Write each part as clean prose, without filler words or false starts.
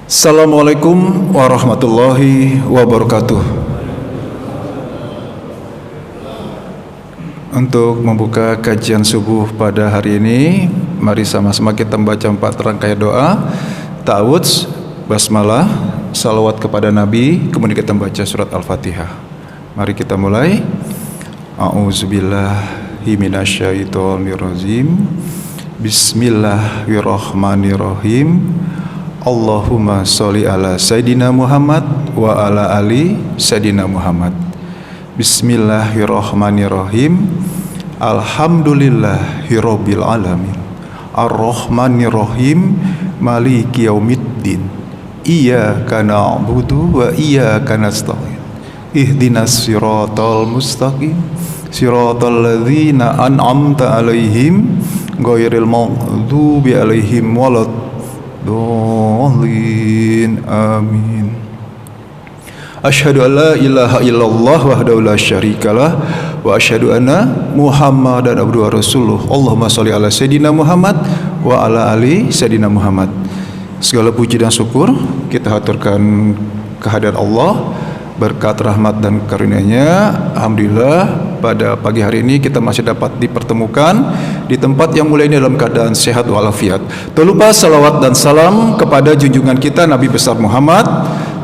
Assalamualaikum warahmatullahi wabarakatuh. Untuk membuka kajian subuh pada hari ini, mari sama-sama kita membaca 4 rangkaian doa, ta'awudz, basmalah, salawat kepada Nabi, kemudian kita membaca surat Al-Fatihah. Mari kita mulai. A'udzubillahi minasyaitonirrajim. Bismillahirrahmanirrahim. Allahumma sholli ala Sayyidina Muhammad wa ala ali Sayyidina Muhammad. Bismillahirrahmanirrahim. Alhamdulillahirabbil alamin. Ar-Rahmanirrahim. Maliki yaumiddin. Iyyaka na'budu wa iyyaka nasta'in. Ihdinas siratal mustaqim. Siratal ladzina an'amta 'alaihim ghairil maghdubi 'alaihim waladdallin. Amin. Asyhadu an la ilaha illallah wahdahu la syarikalah wa asyhadu anna Muhammadan abduhu wa rasuluh. Allahumma sholli ala Sayyidina Muhammad wa ala ali Sayyidina Muhammad. Segala puji dan syukur kita haturkan kehadirat Allah, berkat rahmat dan karunia-Nya. Alhamdulillah pada pagi hari ini kita masih dapat dipertemukan di tempat yang mulia ini dalam keadaan sehat walafiat. Tak lupa salawat dan salam kepada junjungan kita Nabi besar Muhammad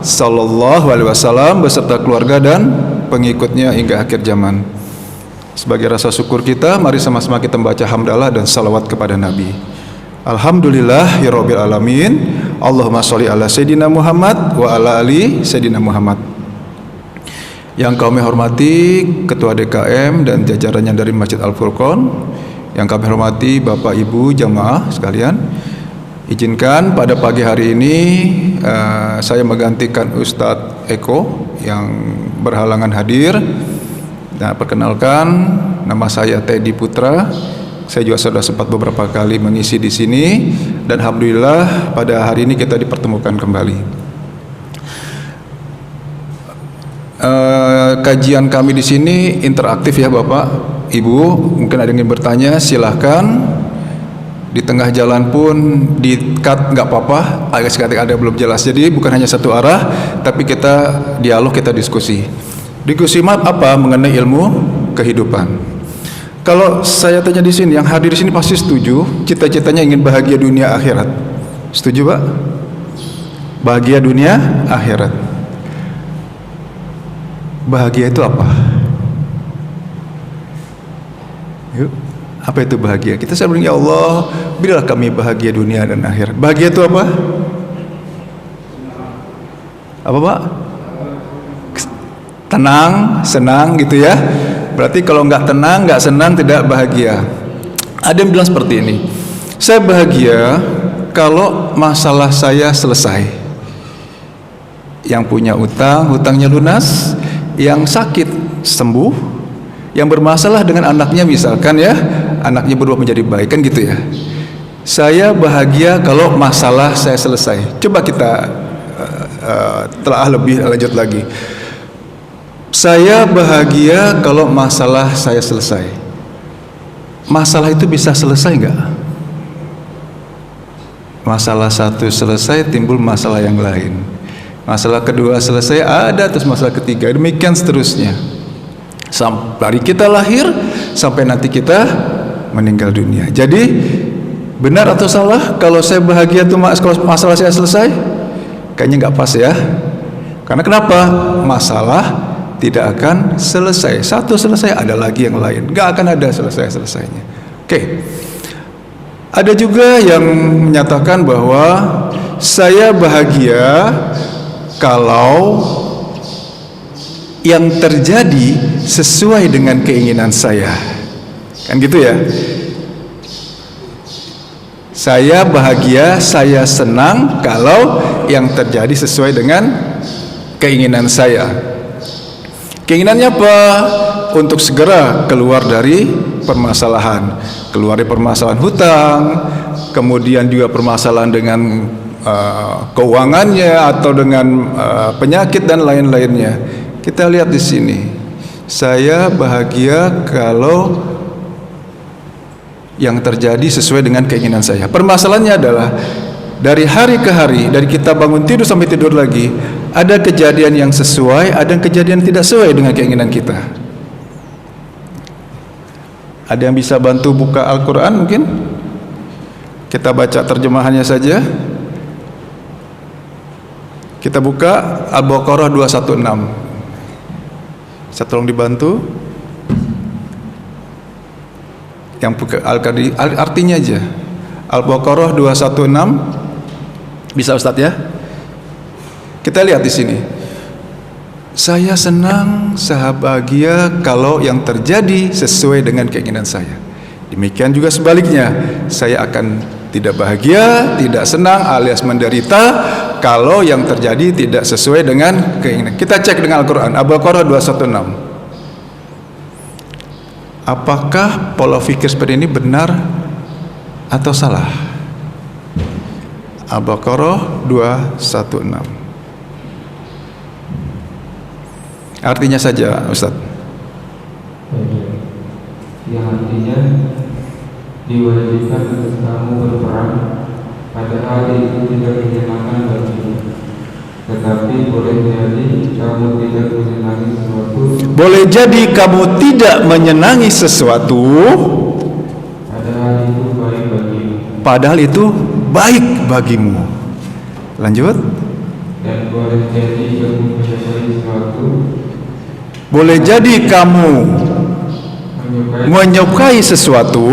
sallallahu alaihi wasallam beserta keluarga dan pengikutnya hingga akhir zaman. Sebagai rasa syukur kita, mari sama-sama kita membaca hamdalah dan salawat kepada Nabi. Alhamdulillahirabbil alamin. Allahumma sholli ala Sayyidina Muhammad wa ala ali Sayyidina Muhammad. Yang kami hormati Ketua DKM dan jajarannya dari Masjid Al-Furqan, yang kami hormati Bapak Ibu jamaah sekalian, izinkan pada pagi hari ini saya menggantikan Ustadz Eko yang berhalangan hadir. Nah, perkenalkan, nama saya Teddy Putra. Saya juga sudah sempat beberapa kali mengisi di sini dan alhamdulillah pada hari ini kita dipertemukan kembali. Kajian kami di sini interaktif ya Bapak, Ibu. Mungkin ada yang ingin bertanya, silahkan. Di tengah jalan pun di-cut nggak apa-apa. Agak sekali ada belum jelas. Jadi bukan hanya satu arah, tapi kita dialog, kita diskusi. Diskusi apa? Mengenai ilmu kehidupan. Kalau saya tanya di sini, yang hadir di sini pasti setuju. Cita-citanya ingin bahagia dunia akhirat. Setuju Pak? Bahagia dunia akhirat. Bahagia itu apa? Yuk, apa itu bahagia? Kita selalu bilang, ya Allah, berilah kami bahagia dunia dan akhirat. Bahagia itu apa? Apa Pak? Tenang, senang gitu ya. Berarti kalau nggak tenang, nggak senang, tidak bahagia. Ada yang bilang seperti ini, saya bahagia kalau masalah saya selesai. Yang punya utang, hutangnya lunas. Yang sakit sembuh, yang bermasalah dengan anaknya misalkan ya, anaknya berubah menjadi baik, kan gitu ya. Saya bahagia kalau masalah saya selesai. Coba kita telah lebih lanjut lagi. Saya bahagia kalau masalah saya selesai. Masalah itu bisa selesai nggak? Masalah satu selesai, timbul masalah yang lain. Masalah kedua selesai, ada terus masalah ketiga, demikian seterusnya dari kita lahir sampai nanti kita meninggal dunia. Jadi benar atau salah kalau saya bahagia tuh kalau masalah saya selesai? Kayaknya nggak pas ya. Karena kenapa? Masalah tidak akan selesai. Satu selesai, ada lagi yang lain, nggak akan ada selesai-selesainya. Oke. Ada juga yang menyatakan bahwa saya bahagia kalau yang terjadi sesuai dengan keinginan saya. Kan gitu ya. Saya bahagia, saya senang kalau yang terjadi sesuai dengan keinginan saya. Keinginannya apa? Untuk segera keluar dari permasalahan. Keluar dari permasalahan hutang, kemudian juga permasalahan dengan keuangannya atau dengan penyakit dan lain-lainnya. Kita lihat di sini. Saya bahagia kalau yang terjadi sesuai dengan keinginan saya. Permasalahannya adalah Dari hari ke hari, dari kita bangun tidur sampai tidur lagi, ada kejadian yang sesuai, ada kejadian yang tidak sesuai dengan keinginan kita. Ada yang bisa bantu buka Al-Quran mungkin? Kita baca terjemahannya saja. Kita buka Al-Baqarah 216. Saya tolong dibantu. Yang buka artinya aja. Al-Baqarah 216. Bisa Ustaz ya? Kita lihat di sini. Saya senang, saya bahagia kalau yang terjadi sesuai dengan keinginan saya. Demikian juga sebaliknya, saya akan tidak bahagia, tidak senang alias menderita kalau yang terjadi tidak sesuai dengan keinginan. Kita cek dengan Al-Quran, Al-Baqarah 216. Apakah pola pikir seperti ini benar atau salah? Al-Baqarah 216. Artinya saja Ustaz. Yang artinya diwajibkan untuk kamu berperang, padahal itu tidak menyenangkan bagimu. Tetapi boleh jadi kamu tidak menyenangi sesuatu. Boleh jadi kamu tidak menyenangi sesuatu. Padahal itu baik bagimu. Padahal itu baik bagimu. Lanjut. Dan boleh jadi kamu menyukai sesuatu. Boleh jadi kamu menyukai sesuatu.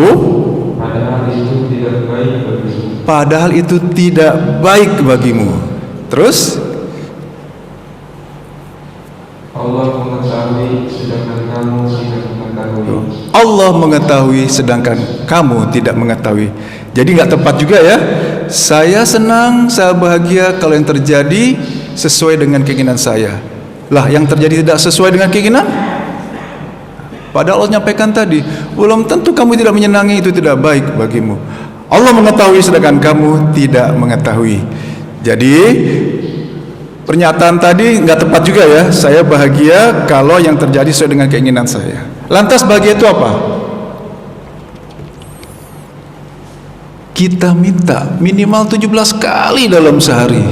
Padahal itu tidak baik bagimu. Padahal itu tidak baik bagimu. Terus Allah mengetahui sedangkan kamu tidak mengetahui. Allah mengetahui sedangkan kamu tidak mengetahui. Jadi nggak tepat juga ya. Saya senang, saya bahagia kalau yang terjadi sesuai dengan keinginan saya. Lah yang terjadi tidak sesuai dengan keinginan? Padahal Allah nyampaikan tadi, belum tentu kamu tidak menyenangi, itu tidak baik bagimu. Allah mengetahui sedangkan kamu tidak mengetahui. Jadi pernyataan tadi nggak tepat juga ya. Saya bahagia kalau yang terjadi sesuai dengan keinginan saya. Lantas bahagia itu apa? Kita minta minimal 17 kali dalam sehari.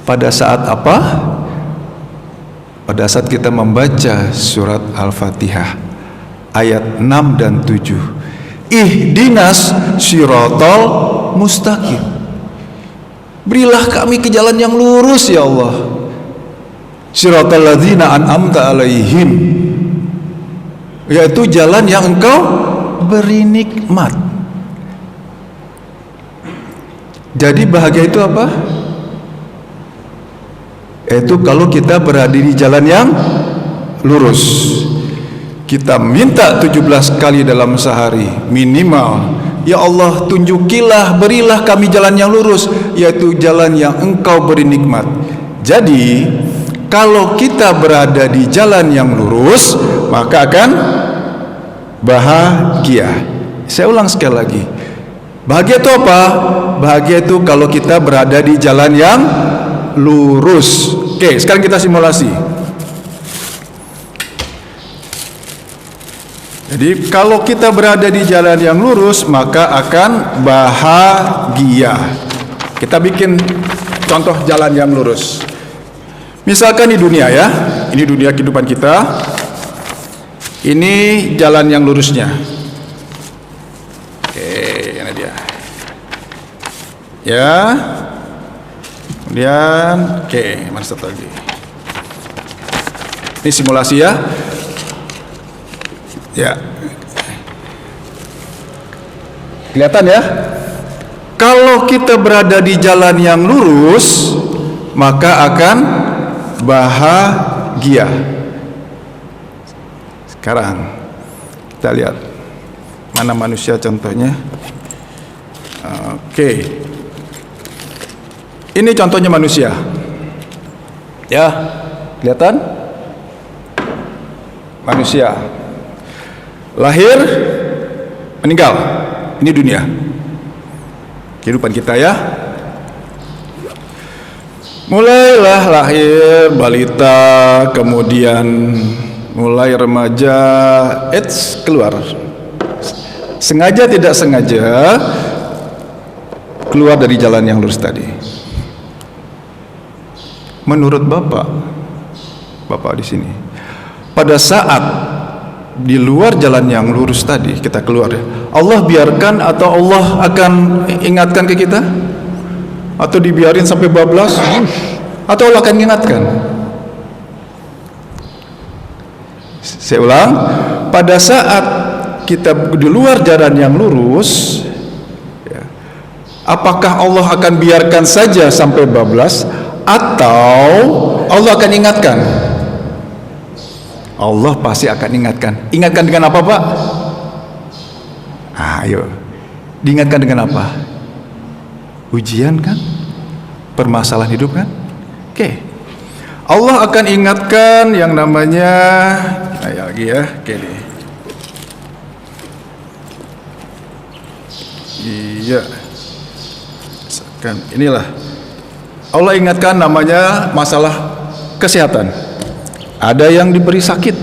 Pada saat apa? Pada saat kita membaca surat Al-Fatihah ayat 6 dan 7. Ihdinas siratal mustaqim. Berilah kami ke jalan yang lurus ya Allah. Siratal ladzina an'amta alaihim. Yaitu jalan yang Engkau beri nikmat. Jadi bahagia itu apa? Itu kalau kita berada di jalan yang lurus. Kita minta 17 kali dalam sehari minimal. Ya Allah, tunjukilah, berilah kami jalan yang lurus, yaitu jalan yang Engkau beri nikmat. Jadi kalau kita berada di jalan yang lurus, maka akan bahagia. Saya ulang sekali lagi. Bahagia itu apa? Bahagia itu kalau kita berada di jalan yang lurus. Oke, sekarang kita simulasi. Jadi kalau kita berada di jalan yang lurus, maka akan bahagia. Kita bikin contoh jalan yang lurus. Misalkan di dunia ya, ini dunia kehidupan kita. Ini jalan yang lurusnya. Oke, ini dia. Ya. Kemudian, oke, mana satu lagi. Ini simulasi ya. Ya. Kelihatan ya? Kalau kita berada di jalan yang lurus, maka akan bahagia. Sekarang kita lihat mana manusia contohnya. Oke. Ini contohnya manusia. Ya, kelihatan? Manusia. Lahir, meninggal. Ini dunia. Kehidupan kita ya. Mulailah lahir balita, kemudian mulai remaja, keluar. Sengaja tidak sengaja keluar dari jalan yang lurus tadi? Menurut Bapak di sini, pada saat di luar jalan yang lurus tadi kita keluar, Allah biarkan atau Allah akan ingatkan ke kita? Atau dibiarin sampai bablas? Atau Allah akan ingatkan? Saya ulang, pada saat kita di luar jalan yang lurus, ya, apakah Allah akan biarkan saja sampai bablas atau Allah akan ingatkan? Allah pasti akan ingatkan. Ingatkan dengan apa, Pak? Ayo, diingatkan dengan apa? Ujian kan? Permasalahan hidup kan? Oke. Allah akan ingatkan yang namanya, ayo lagi ya, oke nih. Iya. Kan inilah. Allah ingatkan namanya masalah kesehatan. Ada yang diberi sakit.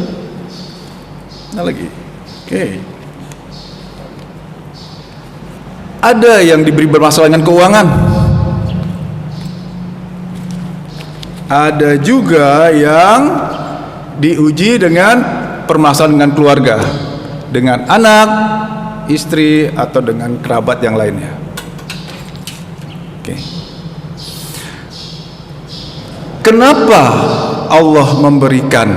Nah lagi. Oke. Ada yang diberi bermasalah dengan keuangan. Ada juga yang diuji dengan permasalahan dengan keluarga, dengan anak, istri, atau dengan kerabat yang lainnya. Oke. Kenapa Allah memberikan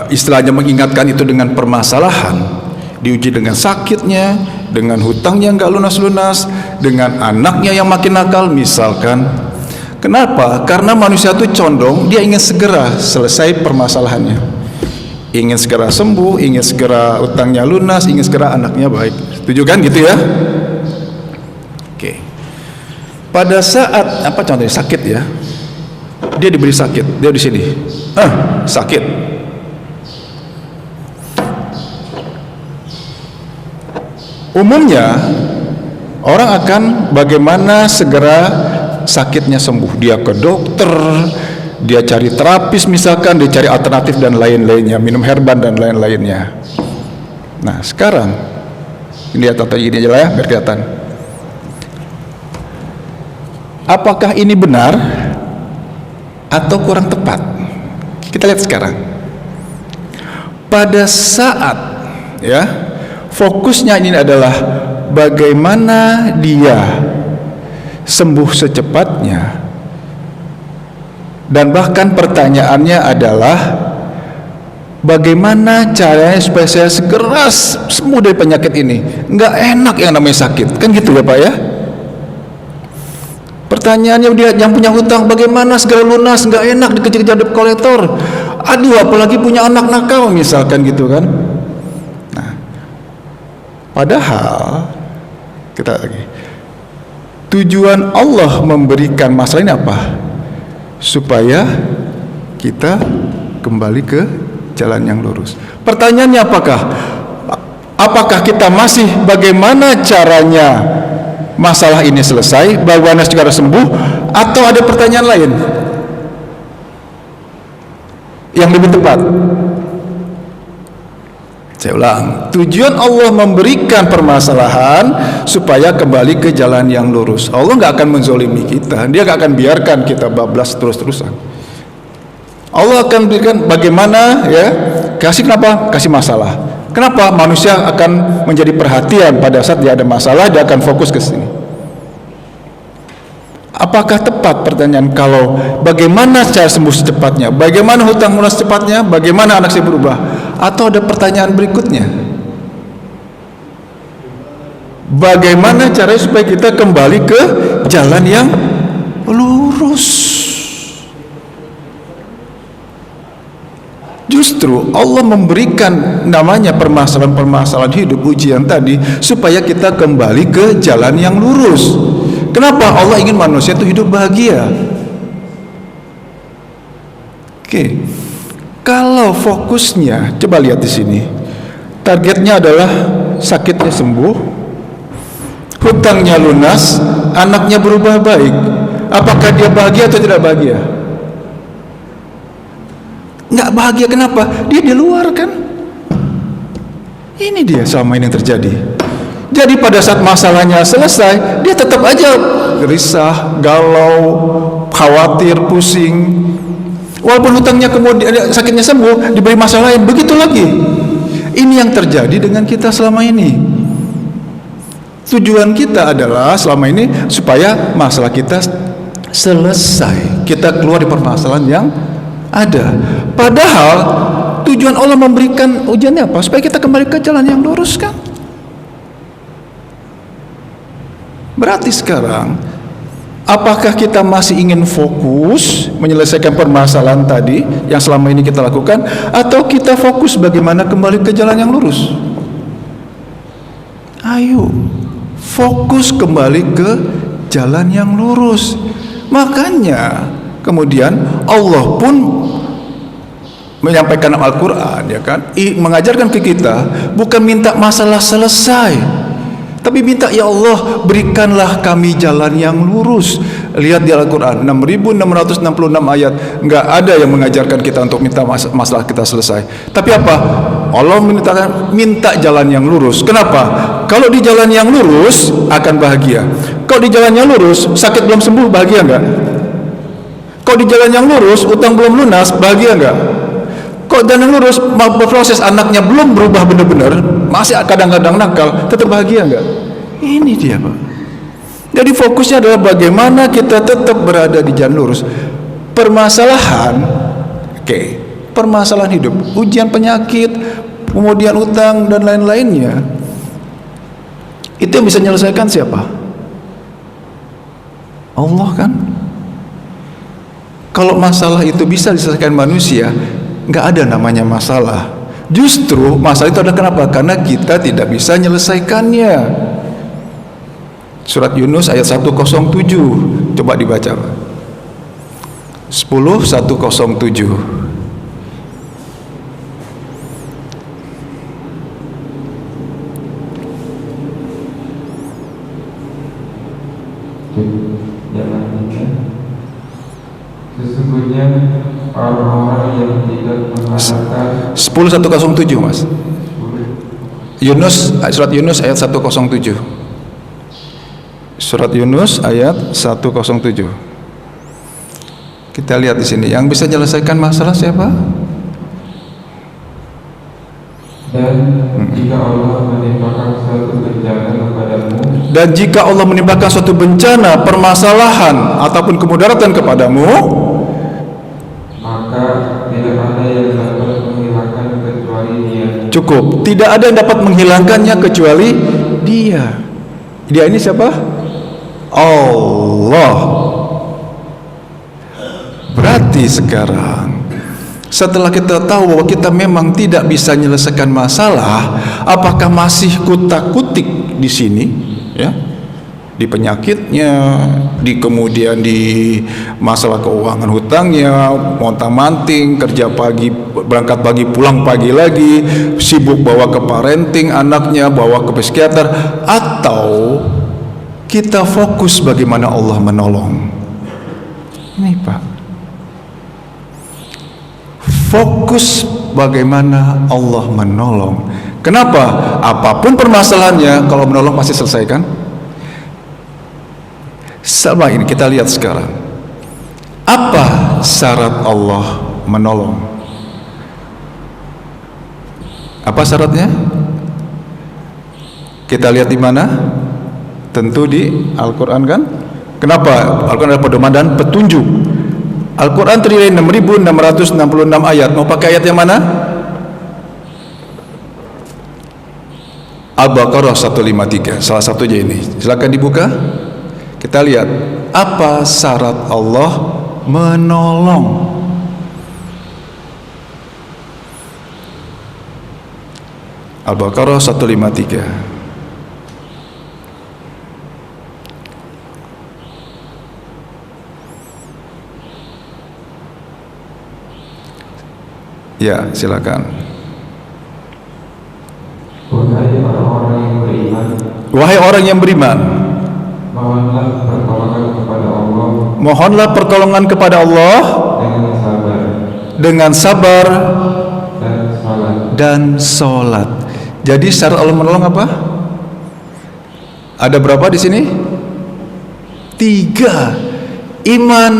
istilahnya mengingatkan itu dengan permasalahan, diuji dengan sakitnya, dengan hutangnya nggak lunas-lunas, dengan anaknya yang makin nakal misalkan. Kenapa? Karena manusia itu condong dia ingin segera selesai permasalahannya, ingin segera sembuh, ingin segera hutangnya lunas, ingin segera anaknya baik. Setuju kan gitu ya? Oke. Pada saat apa contohnya sakit ya, dia diberi sakit, dia di sini, sakit. Umumnya orang akan bagaimana segera sakitnya sembuh, dia ke dokter, dia cari terapis misalkan, dia cari alternatif dan lain-lainnya, minum herban dan lain-lainnya. Nah sekarang ini lihat atau ini aja lah ya biar kelihatan. Apakah ini benar atau kurang tepat? Kita lihat sekarang. Pada saat ya fokusnya ini adalah bagaimana dia sembuh secepatnya, dan bahkan pertanyaannya adalah bagaimana caranya supaya saya segera sembuh dari penyakit ini. Nggak enak yang namanya sakit, kan gitu ya Pak ya. Pertanyaannya dia yang punya hutang bagaimana segera lunas, nggak enak dikejar-kejar debt collector. Aduh apalagi punya anak nakal misalkan gitu kan. Nah, padahal kita lagi tujuan Allah memberikan masalah ini apa? Supaya kita kembali ke jalan yang lurus. Pertanyaannya apakah kita masih bagaimana caranya masalah ini selesai, bagaimana segera sembuh, atau ada pertanyaan lain yang lebih tepat? Saya ulang, tujuan Allah memberikan permasalahan supaya kembali ke jalan yang lurus. Allah nggak akan menzolimi kita, Dia nggak akan biarkan kita bablas terus-terusan. Allah akan berikan bagaimana ya, kasih kenapa? Kasih masalah. Kenapa? Manusia akan menjadi perhatian pada saat dia ada masalah, dia akan fokus ke sini. Apakah tepat pertanyaan kalau bagaimana cara sembuh secepatnya, bagaimana hutang lunas secepatnya, bagaimana anak saya berubah? Atau ada pertanyaan berikutnya, bagaimana caranya supaya kita kembali ke jalan yang lurus? Justru Allah memberikan namanya permasalahan-permasalahan hidup, ujian tadi, supaya kita kembali ke jalan yang lurus. Kenapa? Allah ingin manusia itu hidup bahagia. Oke. Kalau fokusnya, coba lihat di sini, targetnya adalah sakitnya sembuh, hutangnya lunas, anaknya berubah baik. Apakah dia bahagia atau tidak bahagia? Nggak bahagia. Kenapa? Dia di luar kan. Ini dia selama ini yang terjadi. Jadi pada saat masalahnya selesai, dia tetap aja gelisah, galau, khawatir, pusing. Walaupun hutangnya kemudian sakitnya sembuh, diberi masalah lain, begitu lagi. Ini yang terjadi dengan kita selama ini. Tujuan kita adalah selama ini supaya masalah kita selesai, kita keluar dari permasalahan yang ada. Padahal tujuan Allah memberikan ujiannya apa? Supaya kita kembali ke jalan yang lurus kan? Berarti sekarang, apakah kita masih ingin fokus menyelesaikan permasalahan tadi yang selama ini kita lakukan, atau kita fokus bagaimana kembali ke jalan yang lurus? Ayo, fokus kembali ke jalan yang lurus. Makanya kemudian Allah pun menyampaikan Al-Quran, ya kan, mengajarkan ke kita bukan minta masalah selesai, tapi minta, ya Allah, berikanlah kami jalan yang lurus. Lihat di Al-Quran 6.666 ayat, nggak ada yang mengajarkan kita untuk minta masalah kita selesai. Tapi apa? Allah minta jalan yang lurus. Kenapa? Kalau di jalan yang lurus akan bahagia. Kalau di jalan yang lurus sakit belum sembuh, bahagia nggak? Kalau di jalan yang lurus utang belum lunas, bahagia nggak? Kok jalan lurus berproses anaknya belum berubah benar-benar, masih kadang-kadang nakal, tetap bahagia enggak? Ini dia, Pak. Jadi fokusnya adalah bagaimana kita tetap berada di jalan lurus. Permasalahan, permasalahan hidup, ujian penyakit, kemudian utang dan lain-lainnya, itu yang bisa menyelesaikan siapa? Allah kan? Kalau masalah itu bisa diselesaikan manusia, nggak ada namanya masalah. Justru masalah itu adalah kenapa? Karena kita tidak bisa menyelesaikannya. Surat Yunus ayat 107, coba dibaca, 10:107. Sesungguhnya orang-orang yang tidak mengharapkan 10:107, Mas. Yunus, surat Yunus ayat 107. Surat Yunus ayat 107. Kita lihat di sini, yang bisa menyelesaikan masalah siapa? Dan jika Allah menimpakan suatu bencana kepadamu, Dan jika Allah menimpakan suatu bencana, permasalahan ataupun kemudaratan kepadamu, maka tidak ada yang dapat menghilangkan kecuali Dia. cukup, tidak ada yang dapat menghilangkannya kecuali Dia. Dia ini siapa? Allah. Berarti sekarang, setelah kita tahu bahwa kita memang tidak bisa menyelesaikan masalah, apakah masih kutak-kutik di sini, ya, di penyakitnya, di kemudian di masalah keuangan hutangnya, montang-manting, kerja pagi, berangkat pagi, pulang pagi lagi, sibuk bawa ke parenting anaknya, bawa ke psikiater, atau kita fokus bagaimana Allah menolong? Ini, Pak, fokus bagaimana Allah menolong. Kenapa? Apapun permasalahannya, kalau menolong pasti selesaikan. Sama ini kita lihat sekarang. Apa syarat Allah menolong? Apa syaratnya? Kita lihat di mana? Tentu di Al-Quran kan? Kenapa? Al-Quran adalah pedoman dan petunjuk. Al-Quran terdiri 6.666 ayat. Mau pakai ayat yang mana? Al-Baqarah 153. Salah satunya ini. Silakan dibuka. Kita lihat apa syarat Allah menolong. Al-Baqarah 153. Ya, silakan. Wahai orang-orang yang beriman, Wahai orang yang beriman, mohonlah pertolongan kepada Allah mohonlah pertolongan kepada Allah dengan sabar dan sabar dan salat. dan sholat. Jadi syarat Allah menolong apa? Ada berapa di sini? 3. Iman,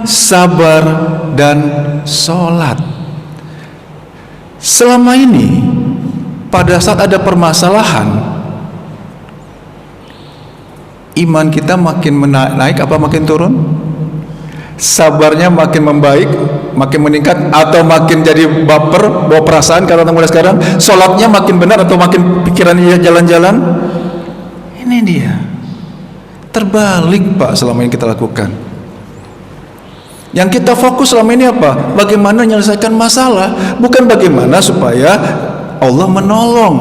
sabar, dan sholat. Selama ini pada saat ada permasalahan, iman kita makin naik apa makin turun? Sabarnya makin membaik, makin meningkat, atau makin jadi baper, bawa perasaan karena mulai sekarang? Sholatnya makin benar atau makin pikirannya jalan-jalan? Ini dia. Terbalik Pak selama ini kita lakukan. Yang kita fokus selama ini apa? Bagaimana menyelesaikan masalah, bukan bagaimana supaya Allah menolong.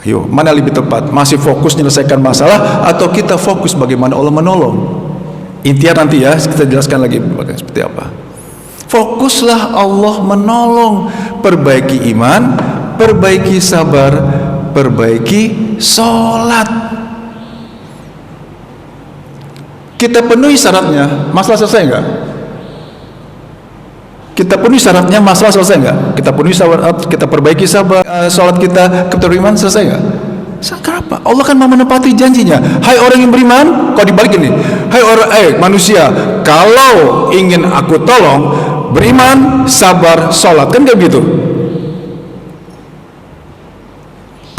Ayo, mana lebih tepat? Masih fokus menyelesaikan masalah atau kita fokus bagaimana Allah menolong? Intinya nanti ya kita jelaskan lagi seperti apa. Fokuslah Allah menolong. Perbaiki iman, perbaiki sabar, perbaiki sholat. Kita penuhi syaratnya, masalah selesai enggak? Kita penuhi syaratnya, masalah selesai enggak? Kita penuhi syarat, kita perbaiki sabar, sholat kita, beriman, selesai enggak? Kenapa? Allah kan mau menepati janjinya. Hai orang yang beriman, kok dibalik ini? Hai manusia, kalau ingin aku tolong, beriman, sabar, sholat, kan kayak gitu.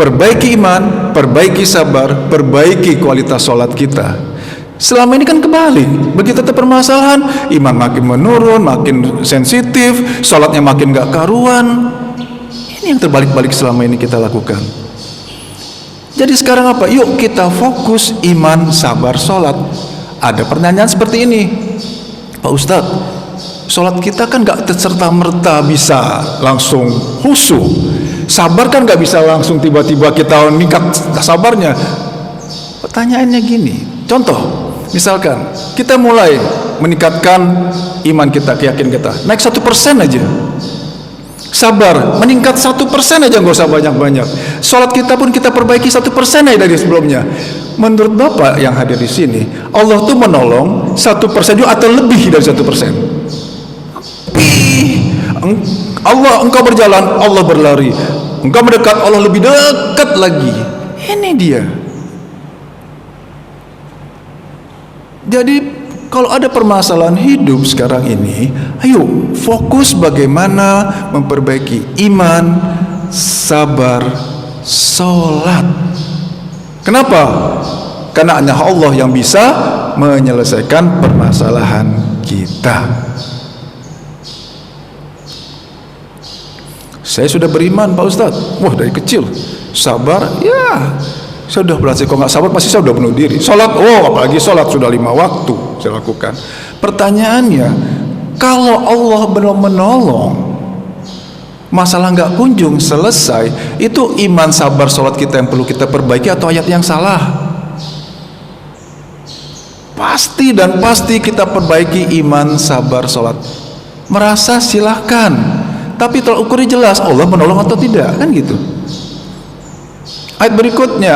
Perbaiki iman, perbaiki sabar, perbaiki kualitas sholat kita. Selama ini kan kebalik. Begitu ada permasalahan, iman makin menurun, makin sensitif, sholatnya makin gak karuan. Ini yang terbalik-balik selama ini kita lakukan. Jadi sekarang apa? Yuk kita fokus iman, sabar, sholat. Ada pertanyaan seperti ini, Pak Ustadz, sholat kita kan gak serta-merta bisa langsung khusyuk. Sabar kan gak bisa langsung tiba-tiba kita meningkat sabarnya. Pertanyaannya gini, contoh, misalkan kita mulai meningkatkan iman kita, keyakinan kita, naik 1% aja. Sabar, meningkat 1% aja, nggak usah banyak-banyak. Sholat kita pun kita perbaiki 1% aja dari sebelumnya. Menurut Bapak yang hadir di sini, Allah tuh menolong 1% juga atau lebih dari 1%. Allah, engkau berjalan, Allah berlari. Engkau mendekat, Allah lebih dekat lagi. Ini dia. Jadi kalau ada permasalahan hidup sekarang ini, ayo fokus bagaimana memperbaiki iman, sabar, sholat. Kenapa? Karena hanya Allah yang bisa menyelesaikan permasalahan kita. Saya sudah beriman Pak Ustadz, wah dari kecil. Sabar, ya saya sudah belajar. Kalau nggak sabar pasti saya sudah bunuh diri. Sholat, apalagi sholat sudah 5 waktu saya lakukan. Pertanyaannya, kalau Allah belum menolong, masalah nggak kunjung selesai, itu iman, sabar, sholat kita yang perlu kita perbaiki atau ayat yang salah? Pasti dan pasti kita perbaiki iman, sabar, sholat. Merasa silahkan, tapi tolak ukurnya jelas, Allah menolong atau tidak, kan gitu. Ayat berikutnya,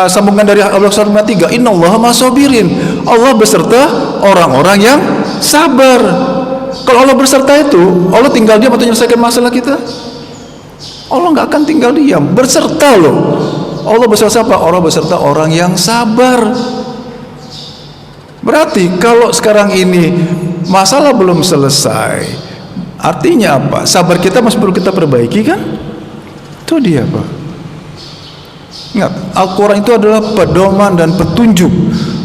sambungan dari Allah surah 3, innallaha ma'as-sabirin. Allah beserta orang-orang yang sabar. Kalau Allah berserta itu, Allah tinggal diam atau menyelesaikan masalah kita? Allah nggak akan tinggal diam, berserta loh. Allah beserta siapa? Allah beserta orang yang sabar. Berarti kalau sekarang ini masalah belum selesai, artinya apa? Sabar kita masih perlu kita perbaiki kan? Itu dia Pak. Ingat, Al-Quran itu adalah pedoman dan petunjuk,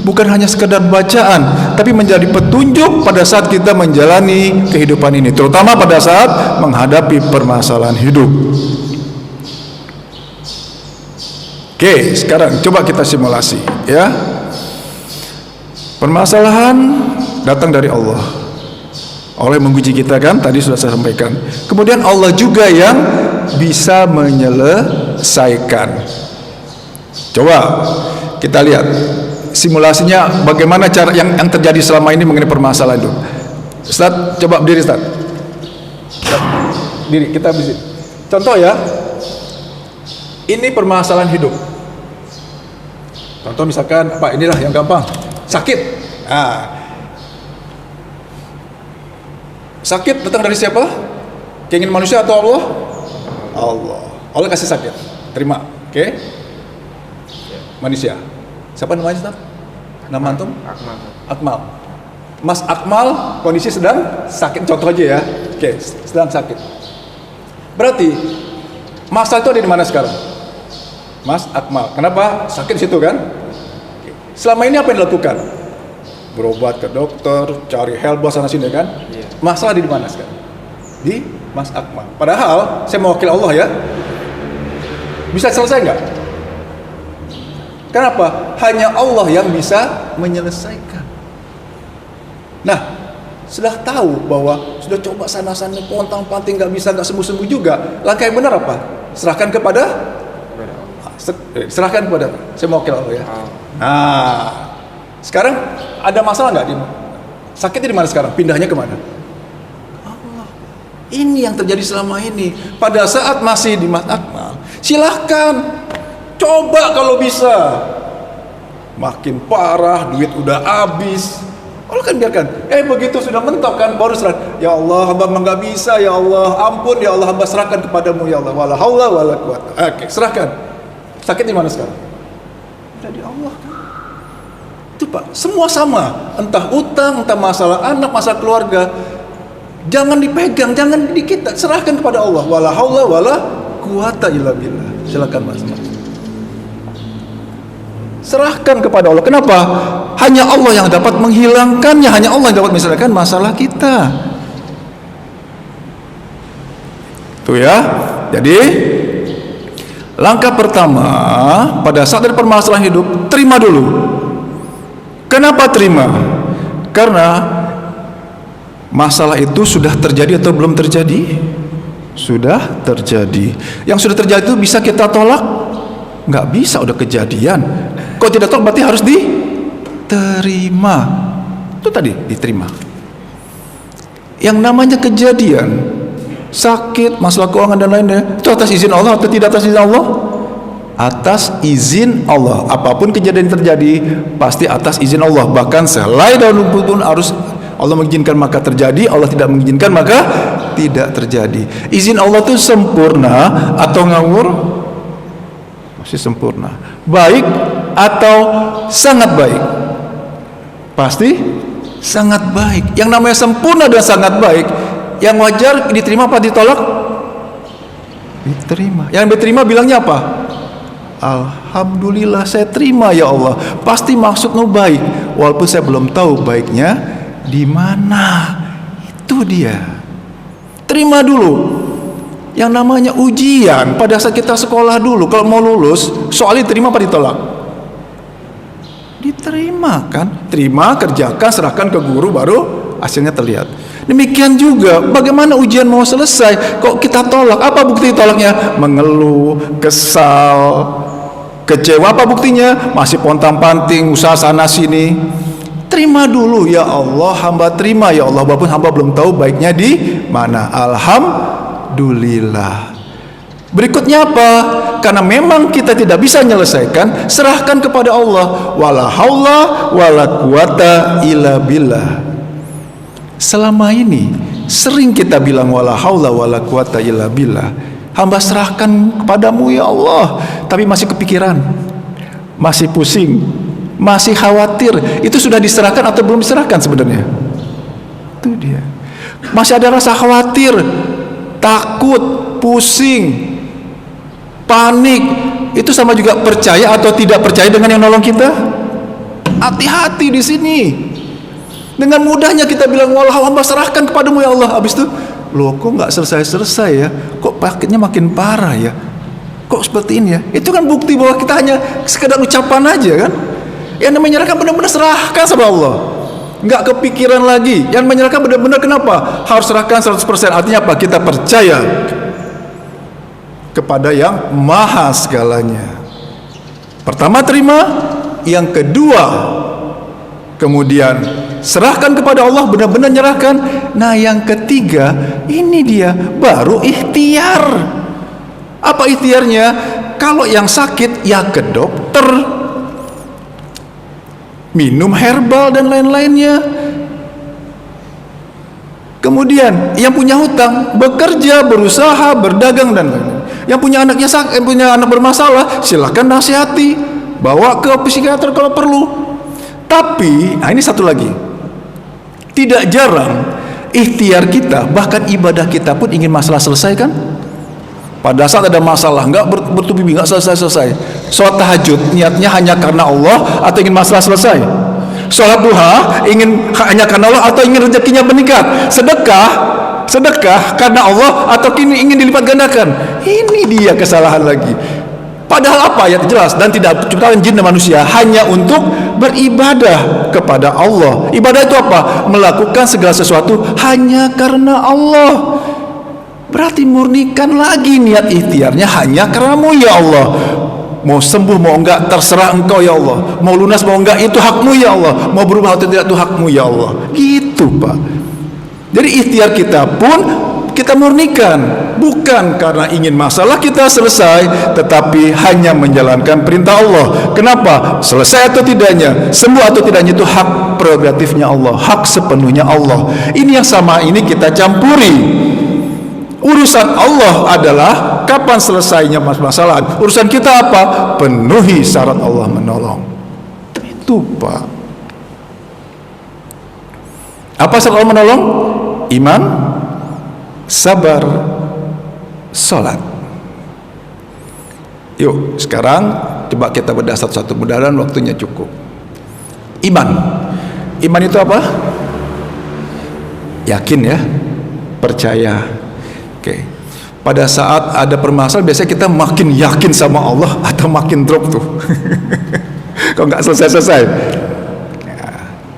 bukan hanya sekedar bacaan, tapi menjadi petunjuk pada saat kita menjalani kehidupan ini, terutama pada saat menghadapi permasalahan hidup. Oke, sekarang coba kita simulasi ya. Permasalahan datang dari Allah. Allah menguji kita kan, tadi sudah saya sampaikan. Kemudian Allah juga yang bisa menyelesaikan. Coba kita lihat simulasinya bagaimana cara yang terjadi selama ini mengenai permasalahan itu. Ustaz, coba berdiri Ustaz. Diri, kita bisa. Contoh ya. Ini permasalahan hidup. Contoh misalkan, Pak, inilah yang gampang. Sakit. Sakit datang dari siapa? Keinginan manusia atau Allah? Allah. Allah kasih sakit. Terima. Oke. manusia. Siapa namanya Ustaz? Nama antum? Akmal. Akmal. Mas Akmal kondisi sedang sakit, contoh aja ya. Oke, sedang sakit. Berarti masalah itu ada di mana sekarang? Mas Akmal, kenapa sakit di situ kan? Oke. Selama ini apa yang dilakukan? Berobat ke dokter, cari help sana sini kan? Iya. Masalah di mana sekarang? Di Mas Akmal. Padahal saya mewakili Allah ya. Bisa selesai nggak? Kenapa? Hanya Allah yang bisa menyelesaikan. Nah, sudah tahu bahwa sudah coba sana-sana pontang-panting nggak bisa, nggak sembuh-sembuh juga. Langkah yang benar apa? Serahkan kepada serahkan kepada saya mewakili Allah ya. Nah, sekarang ada masalah nggak di sakitnya di mana sekarang? Pindahnya kemana? Allah. Ini yang terjadi selama ini. Pada saat masih di Mas Akmal, silahkan coba kalau bisa. Makin parah, duit udah habis. Allah kan biarkan. Begitu sudah mentok kan, baru serah. Ya Allah, hamba nggak bisa. Ya Allah, ampun. Ya Allah, hamba serahkan kepadamu. Ya Allah, wala haula wala quwata. Oke, serahkan. Sakit di mana sekarang? Udah di Allah kan. Itu Pak, semua sama. Entah utang, entah masalah anak, masalah keluarga. Jangan dipegang, jangan dikit. Serahkan kepada Allah. Wala haula wala quwata illa billah. Silakan Mas. Serahkan kepada Allah. Kenapa? Hanya Allah yang dapat menghilangkannya. Hanya Allah yang dapat menyelesaikan masalah kita. Tuh ya. Jadi langkah pertama pada saat ada permasalahan hidup, terima dulu. Kenapa terima? Karena masalah itu sudah terjadi atau belum terjadi? Sudah terjadi. Yang sudah terjadi itu bisa kita tolak? Nggak bisa, udah kejadian. Kok tidak tolak berarti harus diterima. Itu tadi diterima. Yang namanya kejadian, sakit, masalah keuangan dan lainnya, itu atas izin Allah atau tidak atas izin Allah? Atas izin Allah. Apapun kejadian yang terjadi pasti atas izin Allah. Bahkan selai daun rumput pun harus Allah mengizinkan maka terjadi, Allah tidak mengizinkan maka tidak terjadi. Izin Allah itu sempurna atau ngawur? Masih sempurna. Baik atau sangat baik? Pasti sangat baik. Yang namanya sempurna dan sangat baik, yang wajar diterima apa ditolak? Diterima. Yang diterima bilangnya apa? Alhamdulillah saya terima ya Allah. Pasti maksudnya baik, walaupun saya belum tahu baiknya di mana. Itu dia. Terima dulu. Yang namanya ujian pada saat kita sekolah dulu, kalau mau lulus, soalnya diterima apa ditolak? Diterima kan? Terima, kerjakan, serahkan ke guru, baru hasilnya terlihat. Demikian juga bagaimana ujian mau selesai kok kita tolak? Apa bukti tolaknya? Mengeluh, kesal, kecewa. Apa buktinya? Masih pontang-panting, usaha sana sini. Terima dulu ya Allah, hamba terima ya Allah, walaupun hamba belum tahu baiknya di mana. Alhamdulillah. Berikutnya apa? Karena memang kita tidak bisa menyelesaikan, serahkan kepada Allah. Wala haula wala quwata illa billah. Selama ini sering kita bilang wala haula wala quwata illa billah. Hamba serahkan kepadamu ya Allah, tapi masih kepikiran, masih pusing, masih khawatir. Itu sudah diserahkan atau belum diserahkan sebenarnya? Itu dia. Masih ada rasa khawatir, takut, pusing, panik. Itu sama juga percaya atau tidak percaya dengan yang nolong kita? Hati-hati di sini. Dengan mudahnya kita bilang walau hamba serahkan kepadamu ya Allah. Habis itu, loh kok nggak selesai-selesai ya? Kok sakitnya makin parah ya? Kok seperti ini ya? Itu kan bukti bahwa kita hanya sekedar ucapan aja kan? Yang namanya menyerahkan benar-benar serahkan sama Allah. Nggak kepikiran lagi. Yang menyerahkan benar-benar kenapa? Harus serahkan 100%. Artinya apa? Kita percaya kepada yang maha segalanya. Pertama terima, yang kedua kemudian serahkan kepada Allah, benar-benar nyerahkan. Nah yang ketiga, ini dia baru ikhtiar. Apa ikhtiarnya? Kalau yang sakit ya ke dokter, minum herbal dan lain-lainnya. Kemudian yang punya hutang bekerja, berusaha, berdagang dan lain-lain. Yang punya anaknya sakit, yang punya anak bermasalah, silakan nasihati. bawa ke psikiater kalau perlu. Tapi, nah ini satu lagi, tidak jarang ikhtiar kita, bahkan ibadah kita pun ingin masalah selesai kan? Pada saat ada masalah, nggak bertubi-tubi, nggak selesai-selesai. Sholat tahajud, niatnya hanya karena Allah atau ingin masalah selesai? Sholat duha, ingin hanya karena Allah atau ingin rezekinya meningkat? Sedekah karena Allah atau ingin dilipat gandakan? Ini dia kesalahan lagi. Padahal apa? Ayat jelas, dan tidak ciptakan jin dan manusia hanya untuk beribadah kepada Allah. Ibadah itu apa? Melakukan segala sesuatu hanya karena Allah. Berarti murnikan lagi niat ikhtiarnya hanya karenamu ya Allah. Mau sembuh mau enggak terserah engkau ya Allah. Mau lunas mau enggak itu hakmu ya Allah. Mau berubah atau tidak itu hakmu ya Allah. Gitu Pak. Jadi ikhtiar kita pun kita murnikan, bukan karena ingin masalah kita selesai, tetapi hanya menjalankan perintah Allah. Kenapa? Selesai atau tidaknya, sembuh atau tidaknya itu hak prerogatifnya Allah, hak sepenuhnya Allah. Ini yang sama ini kita campuri. Urusan Allah adalah kapan selesainya masalah. Urusan kita apa? Penuhi syarat Allah menolong. Itu Pak. Apa syarat Allah menolong? Iman, sabar, salat. Yuk sekarang coba kita bedah satu-satu, mudah-mudahan waktunya cukup. Iman itu apa? Yakin ya, percaya. Oke. Pada saat ada permasalahan biasanya kita makin yakin sama Allah atau makin drop tuh. Kok nggak selesai-selesai.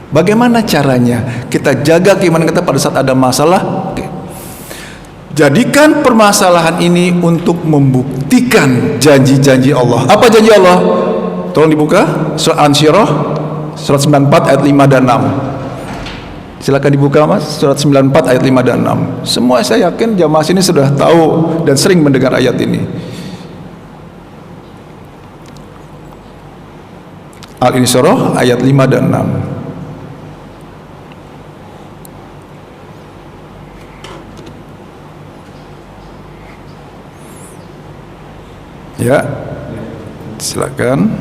Bagaimana caranya kita jaga keimanan kita pada saat ada masalah? Oke. Jadikan permasalahan ini untuk membuktikan janji-janji Allah. Apa janji Allah? Tolong dibuka Surat An-Syirah Surat 94 ayat 5 dan 6. Silakan dibuka Mas, Surat 94 ayat 5 dan 6. Semua saya yakin jamaah sini sudah tahu dan sering mendengar ayat ini. Al-Insyirah ayat 5 dan 6. Ya, silakan.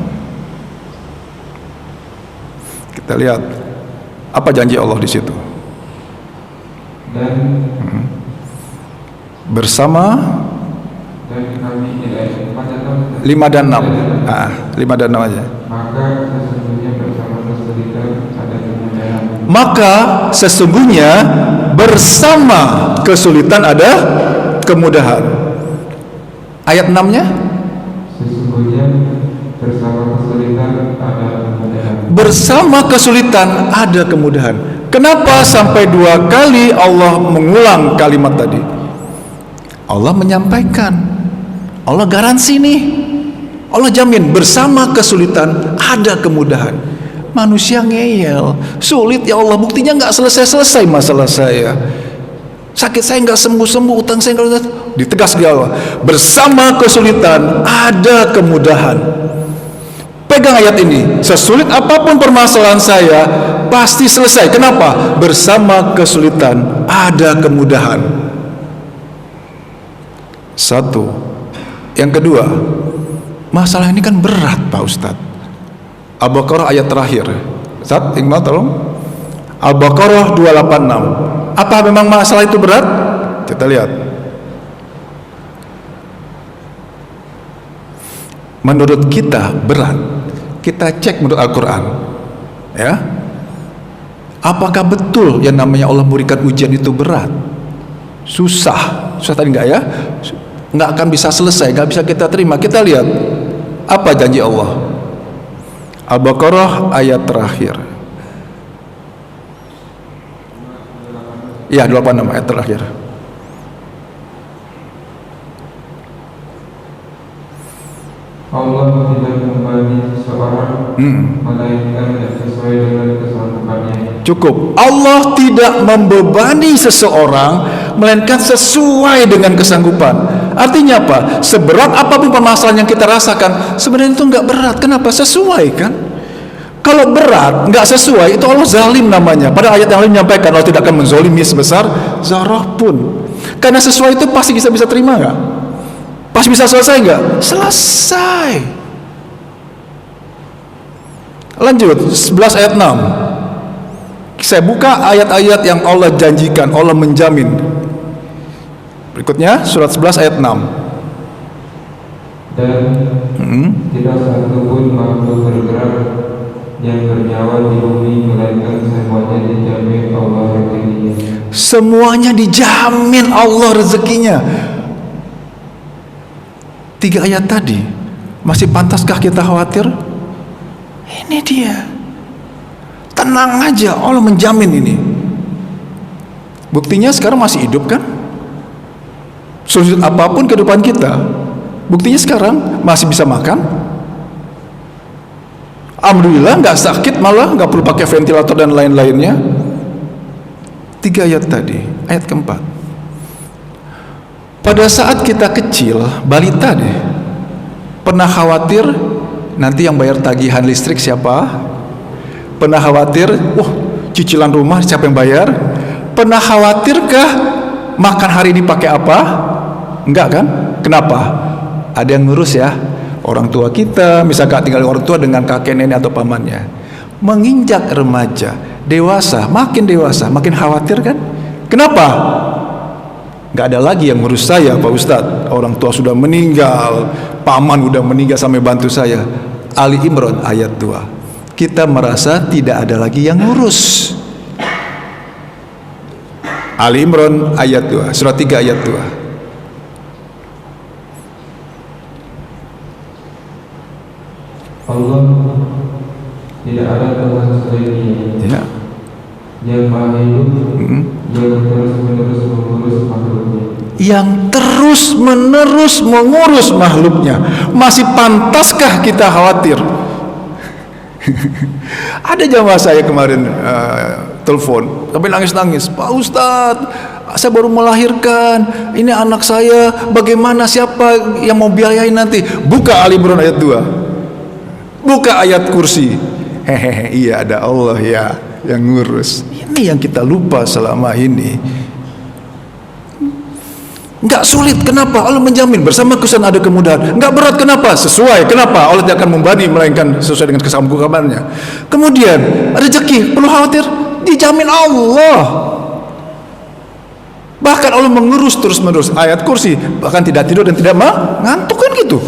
Kita lihat apa janji Allah di situ. Dan bersama dan kami 5 dan 6. 5 dan 6 aja. Maka sesungguhnya bersama kesulitan ada kemudahan. Maka sesungguhnya bersama kesulitan ada kemudahan. Ayat 6-nya? Sesungguhnya bersama kesulitan ada kemudahan. Bersama kesulitan ada kemudahan. Kenapa sampai 2 kali Allah mengulang kalimat tadi? Allah menyampaikan, Allah garansi nih, Allah jamin bersama kesulitan ada kemudahan. Manusia ngeyel, sulit ya Allah, buktinya nggak selesai-selesai masalah saya, sakit saya nggak sembuh-sembuh, utang saya nggak, ditegas dia Allah, bersama kesulitan ada kemudahan. Pegang ayat ini, sesulit apapun permasalahan saya pasti selesai. Kenapa? Bersama kesulitan ada kemudahan. Satu. Yang kedua, masalah ini kan berat Pak Ustadz. Al-Baqarah ayat terakhir. Ustadz, Iqbal tolong. Al-Baqarah 286. Apa memang masalah itu berat? Kita lihat. Menurut kita berat. Kita cek menurut Al-Quran, ya. Apakah betul yang namanya Allah memberikan ujian itu berat? Susah tadi enggak ya? Enggak akan bisa selesai, enggak bisa kita terima. Kita lihat apa janji Allah. Al-Baqarah ayat terakhir. Ya, 86 ayat terakhir. Allah tidak membebani seseorang melainkan yang sesuai dengan kesanggupannya. Cukup. Allah tidak membebani seseorang melainkan sesuai dengan kesanggupan. Artinya apa? Seberat apapun permasalahan yang kita rasakan, sebenarnya itu enggak berat. Kenapa? Sesuai kan? Kalau berat, enggak sesuai, itu Allah zalim namanya. Pada ayat yang lain menyampaikan Allah tidak akan menzalimi sebesar zarah pun. Karena sesuai itu pasti bisa terima enggak? Pas bisa selesai enggak? Selesai. Lanjut 11 ayat 6. Saya buka ayat-ayat yang Allah janjikan, Allah menjamin. Berikutnya surat 11 ayat 6. Dan tidak satu pun makhluk bergerak yang bernyawa di bumi melainkan semuanya dijamin Allah rezekinya. Semuanya dijamin Allah rezekinya. 3 ayat tadi, masih pantaskah kita khawatir? Ini dia. Tenang aja, Allah menjamin ini. Buktinya sekarang masih hidup kan? Sulit apapun kehidupan kita, buktinya sekarang masih bisa makan. Alhamdulillah nggak sakit, malah nggak perlu pakai ventilator dan lain-lainnya. 3 ayat tadi, ayat keempat. Pada saat kita kecil, balita deh, pernah khawatir nanti yang bayar tagihan listrik siapa? Pernah khawatir, cicilan rumah siapa yang bayar? Pernah khawatirkah makan hari ini pakai apa? Enggak kan? Kenapa? Ada yang ngurus ya. Orang tua kita, misalkan tinggal orang tua dengan kakek nenek atau pamannya. Menginjak remaja, dewasa, makin khawatir kan? Kenapa? Nggak ada lagi yang ngurus saya, Pak Ustadz. Orang tua sudah meninggal, paman udah meninggal sampai bantu saya. Ali Imran ayat 2. Kita merasa tidak ada lagi yang ngurus. Ali Imran ayat 2, surat 3 ayat 2. Allah tidak ada Tuhan selain Dia, yang Maha Hidup, yang terus-menerus mengurus makhluknya. Yang terus-menerus mengurus makhluknya. Masih pantaskah kita khawatir? Ada jamaah saya kemarin telepon sampai nangis-nangis, Pak Ustadz, saya baru melahirkan, ini anak saya, bagaimana, siapa yang mau biayain nanti? Buka Ali Imran ayat 2, buka ayat kursi. Hehehe, iya ada Allah ya yang ngurus. Ini yang kita lupa selama ini. Enggak sulit, kenapa? Allah menjamin bersama Kusan ada kemudahan. Enggak berat, kenapa? Sesuai, kenapa? Allah tidak akan membebani melainkan sesuai dengan kesanggupannya. Kemudian rezeki, perlu khawatir? Dijamin Allah. Bahkan Allah mengurus terus-menerus. Ayat kursi, bahkan tidak tidur dan tidak ngantuk kan gitu.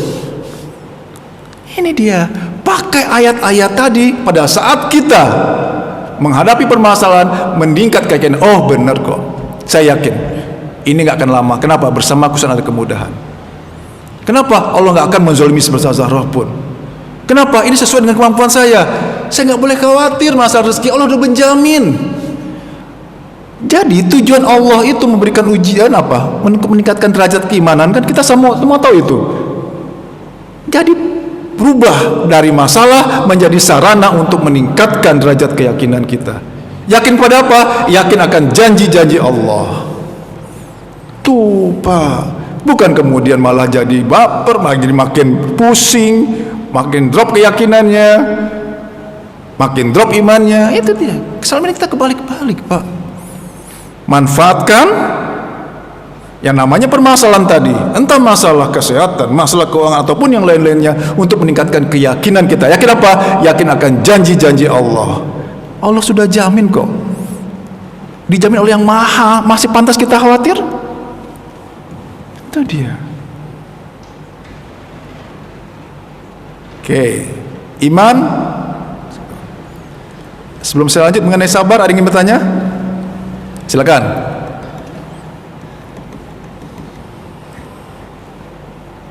Ini dia, pakai ayat-ayat tadi pada saat kita menghadapi permasalahan, meningkat keyakinan. Oh benar kok, saya yakin ini nggak akan lama. Kenapa? Bersama Kusan ada kemudahan. Kenapa? Allah nggak akan menzalimi sebesar zarah pun. Kenapa? Ini sesuai dengan kemampuan saya. Saya nggak boleh khawatir masalah rezeki. Allah udah menjamin. Jadi tujuan Allah itu memberikan ujian apa? Meningkatkan derajat keimanan, kan kita semua tahu itu. Jadi berubah dari masalah menjadi sarana untuk meningkatkan derajat keyakinan kita. Yakin pada apa? Yakin akan janji-janji Allah. Tuh Pak, bukan kemudian malah jadi baper, makin pusing, makin drop keyakinannya, makin drop imannya. Itu dia. Selama ini kita kebalik-balik Pak. Manfaatkan yang namanya permasalahan tadi, entah masalah kesehatan, masalah keuangan ataupun yang lain-lainnya, untuk meningkatkan keyakinan kita. Yakin apa? Yakin akan janji-janji Allah. Allah sudah jamin kok. Dijamin oleh yang maha. Masih pantas kita khawatir? Itu dia. Oke, iman. Sebelum saya lanjut mengenai sabar, ada yang ingin bertanya? Silakan.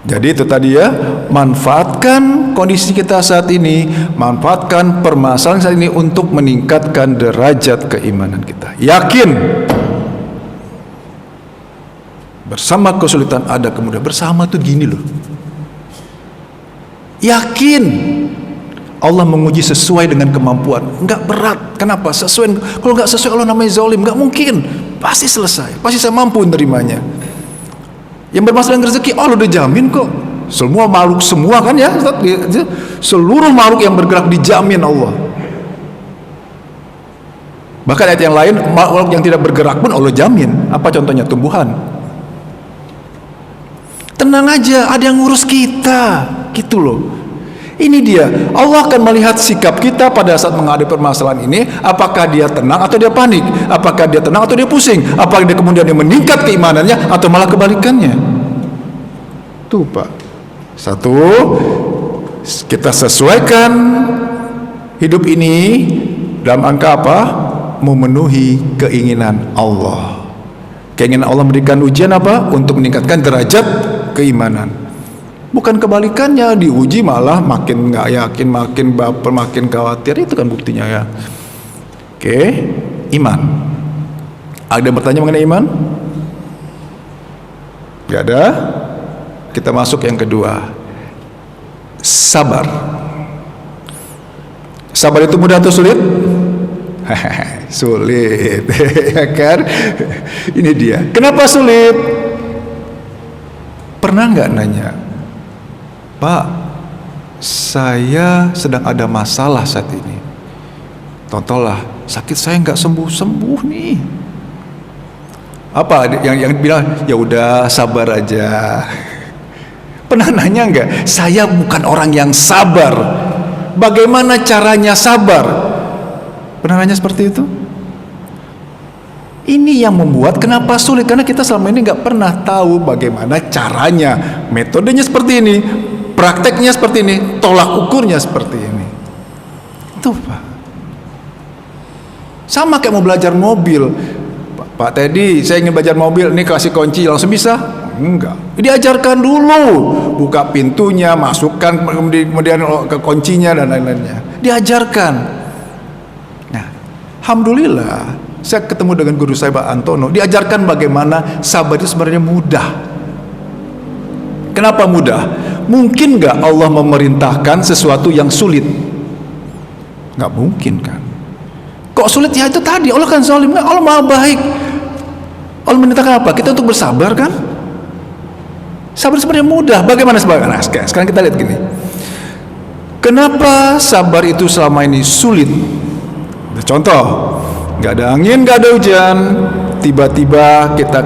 Jadi itu tadi ya, manfaatkan kondisi kita saat ini, manfaatkan permasalahan saat ini untuk meningkatkan derajat keimanan kita. Yakin bersama kesulitan ada kemudahan. Bersama tuh gini loh, yakin Allah menguji sesuai dengan kemampuan. Enggak berat. Kenapa? Sesuai. Kalau enggak sesuai, Allah namanya zalim. Enggak mungkin. Pasti selesai. Pasti saya mampu menerimanya. Yang bermasalah dengan rezeki, Allah udah jamin kok. Semua makhluk, semua kan ya, seluruh makhluk yang bergerak dijamin Allah. Bahkan ayat yang lain, makhluk yang tidak bergerak pun Allah jamin. Apa contohnya? Tumbuhan. Tenang aja, ada yang ngurus kita, gitu loh. Ini dia, Allah akan melihat sikap kita pada saat menghadapi permasalahan ini. Apakah dia tenang atau dia panik? Apakah dia tenang atau dia pusing? Apakah dia kemudian dia meningkat keimanannya atau malah kebalikannya? Tuh Pak. Satu, kita sesuaikan hidup ini dalam angka apa? Memenuhi keinginan Allah. Keinginan Allah memberikan ujian apa? Untuk meningkatkan derajat keimanan. Bukan kebalikannya, diuji malah makin nggak yakin, makin baper, makin khawatir. Itu kan buktinya ya. Oke, iman. Ada yang bertanya mengenai iman? Gak ada? Kita masuk yang kedua. Sabar. Sabar itu mudah atau sulit? Sulit, ya kan? Ini dia. Kenapa sulit? Pernah nggak nanya, Pak, saya sedang ada masalah saat ini. Contohlah, sakit saya nggak sembuh-sembuh nih. Apa yang bilang? Ya udah sabar aja. Pernah nanya nggak? Saya bukan orang yang sabar. Bagaimana caranya sabar? Pernah nanya seperti itu? Ini yang membuat kenapa sulit, karena kita selama ini nggak pernah tahu bagaimana caranya, metodenya seperti ini, prakteknya seperti ini, tolak ukurnya seperti ini. Itu Pak. Sama kayak mau belajar mobil. Pak Teddy, saya ingin belajar mobil, ini kasih kunci langsung bisa? Enggak. Diajarkan dulu, buka pintunya, masukkan kemudian ke kuncinya dan lain-lainnya. Diajarkan. Nah, alhamdulillah. Saya ketemu dengan guru saya Pak Antono, diajarkan bagaimana sabar itu sebenarnya mudah. Kenapa mudah? Mungkin nggak Allah memerintahkan sesuatu yang sulit? Nggak mungkin kan? Kok sulit? Ya itu tadi, Allah kan zalim, Allah maha baik. Allah memerintahkan apa? Kita untuk bersabar kan? Sabar sebenarnya mudah. Bagaimana sabar? Nah, sekarang kita lihat gini. Kenapa sabar itu selama ini sulit? Contoh. Gak ada angin, gak ada hujan, tiba-tiba kita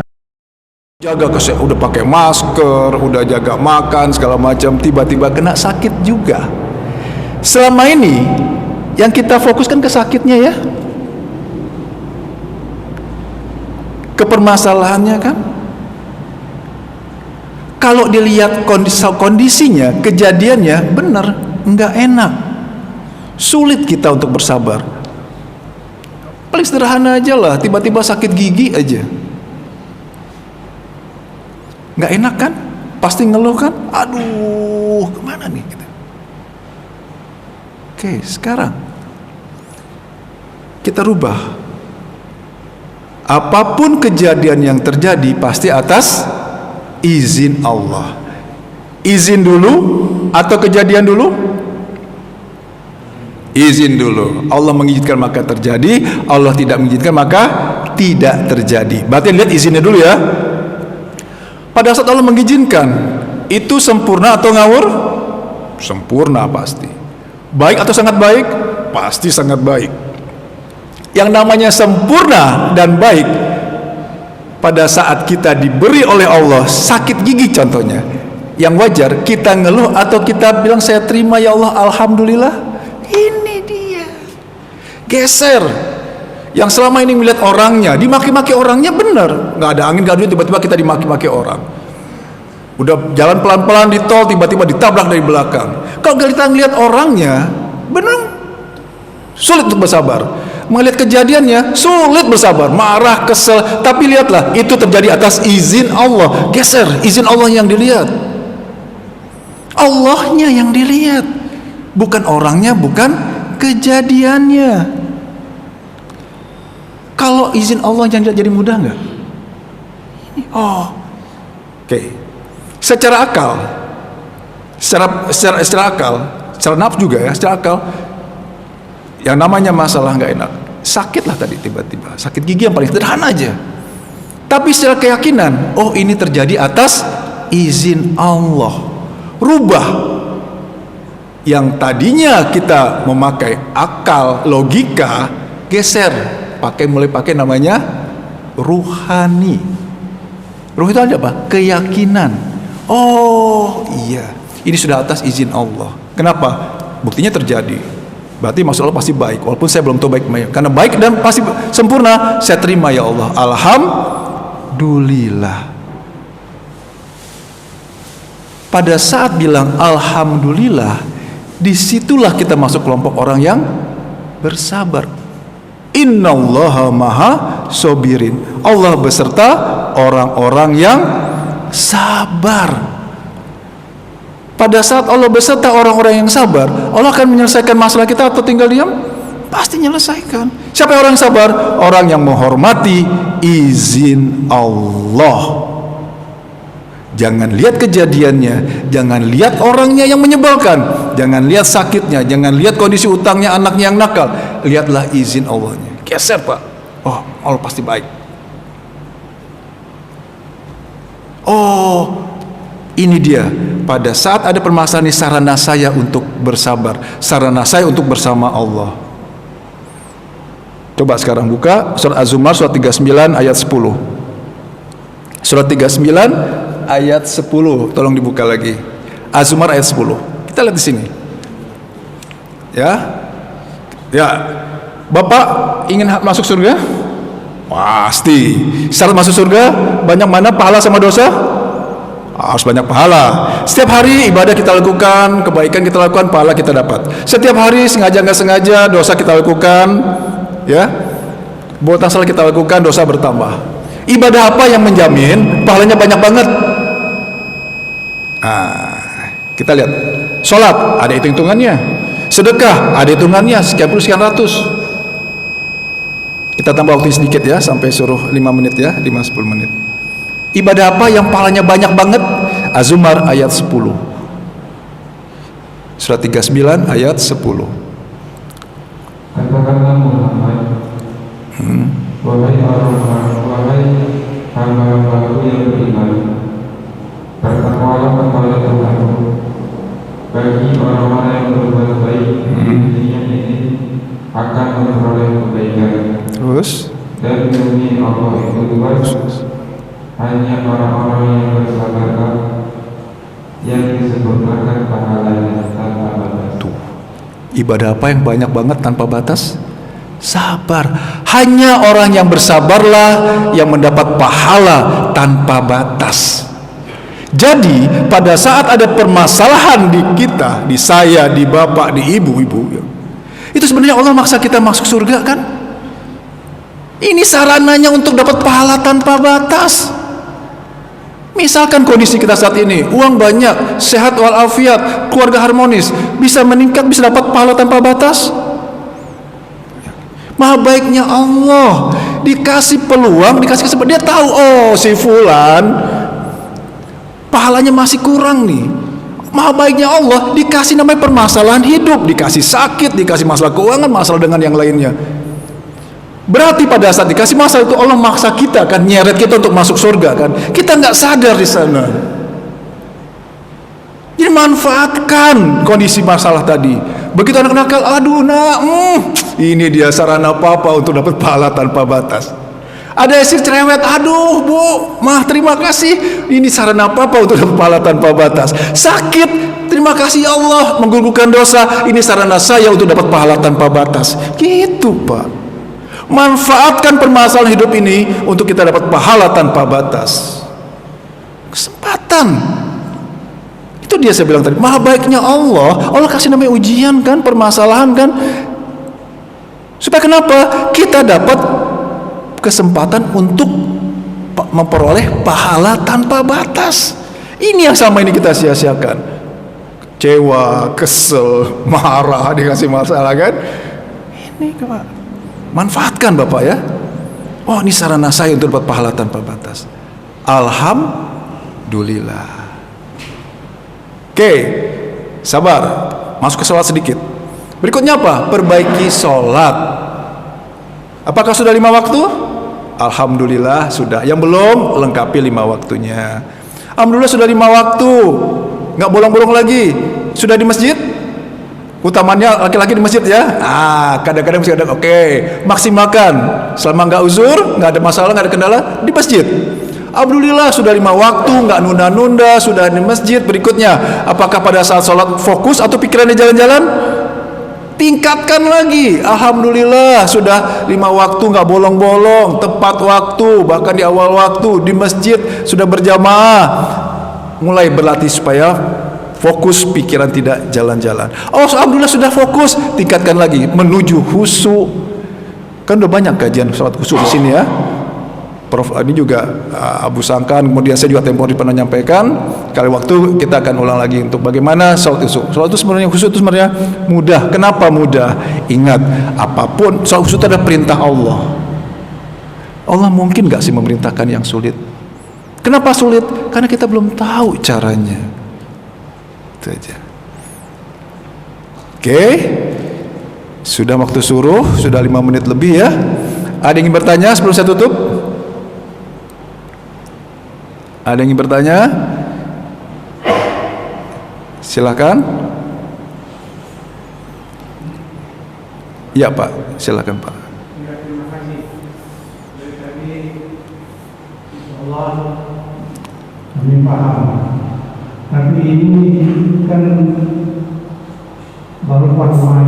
jaga udah pakai masker, udah jaga makan segala macam, tiba-tiba kena sakit juga. Selama ini yang kita fokuskan ke sakitnya ya, ke permasalahannya kan. Kalau dilihat kondisinya, kejadiannya benar nggak enak, sulit kita untuk bersabar. Paling sederhana aja lah, tiba-tiba sakit gigi aja, nggak enak kan? Pasti ngeluh kan? Aduh, kemana nih? Oke, sekarang kita rubah. Apapun kejadian yang terjadi pasti atas izin Allah. Izin dulu atau kejadian dulu? Izin dulu. Allah mengizinkan maka terjadi, Allah tidak mengizinkan maka tidak terjadi. Berarti lihat izinnya dulu ya. Pada saat Allah mengizinkan, itu sempurna atau ngawur? Sempurna pasti. Baik atau sangat baik? Pasti sangat baik. Yang namanya sempurna dan baik, pada saat kita diberi oleh Allah sakit gigi contohnya, yang wajar kita ngeluh atau kita bilang saya terima ya Allah, alhamdulillah. Ini dia geser. Yang selama ini melihat orangnya, dimaki-maki orangnya, benar, nggak ada angin, nggak ada hujan, tiba-tiba kita dimaki-maki orang. Udah jalan pelan-pelan di tol, tiba-tiba ditabrak dari belakang. Kalau kita ngelihat orangnya, benar, sulit untuk bersabar. Melihat kejadiannya, sulit bersabar, marah, kesel. Tapi lihatlah, itu terjadi atas izin Allah. Geser, izin Allah yang dilihat, Allahnya yang dilihat, bukan orangnya, bukan kejadiannya. Kalau izin Allah yang jadi mudah nggak? Oke. Secara akal, secara akal, secara nafsu juga ya, secara akal, yang namanya masalah nggak enak, sakit lah tadi tiba-tiba, sakit gigi yang paling sederhana aja. Tapi secara keyakinan, oh ini terjadi atas izin Allah. Rubah. Yang tadinya kita memakai akal, logika, geser, mulai pakai namanya ruhani. Ruh itu ada apa? Keyakinan. Oh iya, ini sudah atas izin Allah. Kenapa? Buktinya terjadi. Berarti maksud Allah pasti baik. Walaupun saya belum tahu baik, karena baik dan pasti sempurna, saya terima ya Allah. Alhamdulillah. Pada saat bilang alhamdulillah, disitulah kita masuk kelompok orang yang bersabar. Innallaha maha sobirin. Allah beserta orang-orang yang sabar. Pada saat Allah beserta orang-orang yang sabar, Allah akan menyelesaikan masalah kita atau tinggal diam? Pasti menyelesaikan. Siapa orang yang sabar? Orang yang menghormati izin Allah. Jangan lihat kejadiannya, jangan lihat orangnya yang menyebalkan, jangan lihat sakitnya, jangan lihat kondisi utangnya, anaknya yang nakal. Lihatlah izin Allahnya. Geser Pak. Oh, Allah pasti baik. Oh, ini dia. Pada saat ada permasalahan ini, sarana saya untuk bersabar, sarana saya untuk bersama Allah. Coba sekarang buka surat Az-Zumar surat 39 ayat 10. Surat 39 ayat 10. Tolong dibuka lagi. Az-Zumar ayat 10. Kita lihat di sini. Ya. Ya. Bapak ingin masuk surga? Pasti. Syarat masuk surga banyak mana pahala sama dosa? Harus banyak pahala. Setiap hari ibadah kita lakukan, kebaikan kita lakukan, pahala kita dapat. Setiap hari sengaja nggak sengaja dosa kita lakukan, ya, buat salah kita lakukan, dosa bertambah. Ibadah apa yang menjamin pahalanya banyak banget? Kita lihat. Sholat ada hitung-hitungannya, sedekah ada hitungannya, sekian puluh sekian ratus. Kita tambah waktu sedikit ya, sampai suruh 5 menit ya, 5-10 menit. Ibadah apa yang pahalanya banyak banget? Az-Zumar ayat 10. Surat 39 ayat 10. Katakanlah Muhammad, wahai orang-orang, wahai hamba-hambaku yang beriman, bertakwalah kepada Tuhanmu. Bagi orang-orang yang berbuat baik di dunia ini akan memperoleh kebaikan. Terus? Dan demi Allah itu luas. Hanya orang-orang yang bersabarlah yang disempurnakan pahalanya tanpa batas. Tuh. Ibadah apa yang banyak banget tanpa batas? Sabar. Hanya orang yang bersabarlah yang mendapat pahala tanpa batas. Jadi pada saat ada permasalahan di kita, di saya, di bapak, di ibu-ibu, itu sebenarnya Allah maksa kita masuk surga kan? Ini sarananya untuk dapat pahala tanpa batas. Misalkan kondisi kita saat ini, uang banyak, sehat walafiat, keluarga harmonis, bisa meningkat, bisa dapat pahala tanpa batas. Maha baiknya Allah, dikasih peluang, dikasih kesempatan. Dia tahu, oh si fulan pahalanya masih kurang nih. Maha baiknya Allah, dikasih namanya permasalahan hidup, dikasih sakit, dikasih masalah keuangan, masalah dengan yang lainnya. Berarti pada saat dikasih masalah itu Allah maksa kita kan, nyeret kita untuk masuk surga kan. Kita nggak sadar di sana. Jadi manfaatkan kondisi masalah tadi. Begitu anak nakal, aduh nak, ini dia sarana papa untuk dapat pahala tanpa batas. Ada istri cerewet, aduh bu, mah terima kasih, ini sarana papa untuk dapat pahala tanpa batas. Sakit, terima kasih Allah, menggugurkan dosa, ini sarana saya untuk dapat pahala tanpa batas. Gitu Pak. Manfaatkan permasalahan hidup ini untuk kita dapat pahala tanpa batas. Kesempatan. Itu dia saya bilang tadi, maha baiknya Allah. Allah kasih namanya ujian kan, permasalahan kan. Supaya kenapa? Kita dapat kesempatan untuk memperoleh pahala tanpa batas. Ini yang sama ini kita sia-siakan. Kecewa, kesel, marah, dikasih masalah kan. Ini Pak. Manfaatkan Bapak ya. Oh ini sarana saya untuk dapat pahala tanpa batas. Alhamdulillah. Oke, sabar. Masuk ke sholat sedikit. Berikutnya apa? Perbaiki sholat. Apakah sudah 5 waktu? Alhamdulillah sudah. Yang belum, lengkapi 5 waktunya. Alhamdulillah sudah 5 waktu. Nggak bolong-bolong lagi. Sudah di masjid? Utamanya laki-laki di masjid ya. Kadang-kadang masih ada. Oke, maksimalkan. Selama nggak uzur, nggak ada masalah, nggak ada kendala di masjid. Alhamdulillah sudah 5 waktu, nggak nunda-nunda, sudah di masjid. Berikutnya, apakah pada saat sholat fokus atau pikirannya jalan-jalan? Tingkatkan lagi. Alhamdulillah sudah 5 waktu nggak bolong-bolong, tepat waktu, bahkan di awal waktu di masjid sudah berjamaah. Mulai berlatih supaya fokus, pikiran tidak jalan-jalan. Oh, alhamdulillah sudah fokus, tingkatkan lagi menuju khusyuk. Kan udah banyak kajian sholat khusyuk di sini ya. Prof ini juga Abu Sangkan, kemudian saya juga tempo hari pernah nyampaikan. Kali waktu kita akan ulang lagi untuk bagaimana sholat khusyuk. Sholat itu sebenarnya khusyuk itu sebenarnya mudah. Kenapa mudah? Ingat, apapun sholat khusyuk itu ada perintah Allah. Allah mungkin gak sih memerintahkan yang sulit? Kenapa sulit? Karena kita belum tahu caranya. Itu aja. Oke. Sudah waktu suruh, sudah 5 menit lebih ya. Ada yang ingin bertanya sebelum saya tutup? Ada yang ingin bertanya? Silakan. Ya Pak, silakan Pak. Terima kasih. Dari tadi, insyaallah kami paham. Tapi ini kan baru fatwa,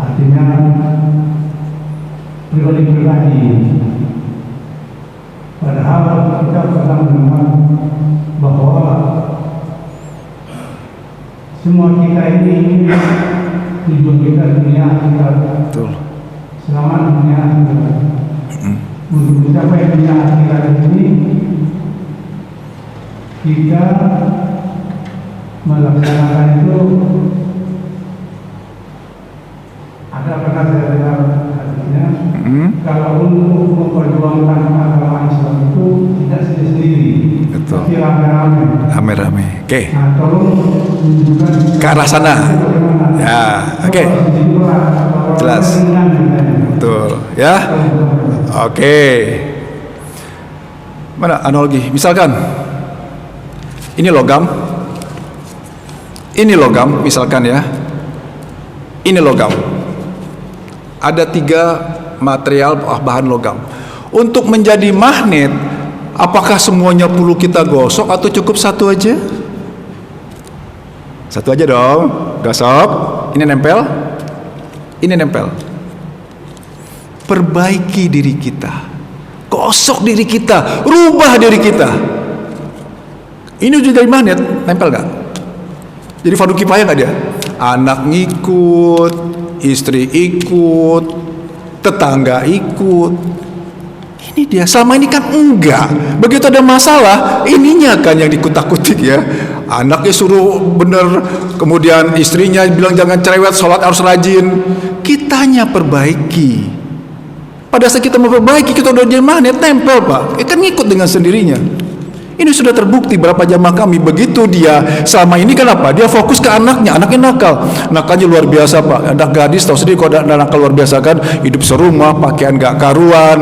artinya pribadi-pribadi. Padahal kita sedang mendengar bahwa semua kita ini tujuan kita dunia akhirat. Betul. Selamat dunia akhirat. Untuk mencapai dunia akhirat ini kita melaksanakan itu ada pernah saya dengar hadisnya. Kalau untuk memperjuangkan agama Islam itu tidak sendiri, Betul. tapi rame-rame. Rame-rame. Oke. Nah, tolong tunjukkan Ke arah sana. Ya, oke. Jelas. Betul, ya. Oke. Mana analogi? Misalkan ini logam. Ini logam, misalkan ya. Ini logam. Ada 3 material bahan logam. Untuk menjadi magnet, apakah semuanya perlu kita gosok atau cukup satu aja? Satu aja dong, gosok. Ini nempel, ini nempel. Perbaiki diri kita, gosok diri kita, rubah diri kita. Ini udah jadi magnet, nempel gak? Jadi fardu kifayah gak dia? Anak ngikut, istri ikut, tetangga ikut. Ini dia. Selama ini kan enggak. Begitu ada masalah, ininya kan yang dikutak-kutik ya. Anaknya suruh bener, kemudian istrinya bilang jangan cerewet, sholat harus rajin. Kitanya perbaiki. Pada saat kita memperbaiki, kita udah jadi magnet, nempel Pak. Kan ngikut dengan sendirinya. Ini sudah terbukti berapa jamaah kami. Begitu dia selama ini kenapa? Dia fokus ke anaknya nakal. Nakalnya luar biasa Pak. Anak gadis tahu sendiri kalau ada nakal luar biasa kan, hidup serumah, pakaian gak karuan,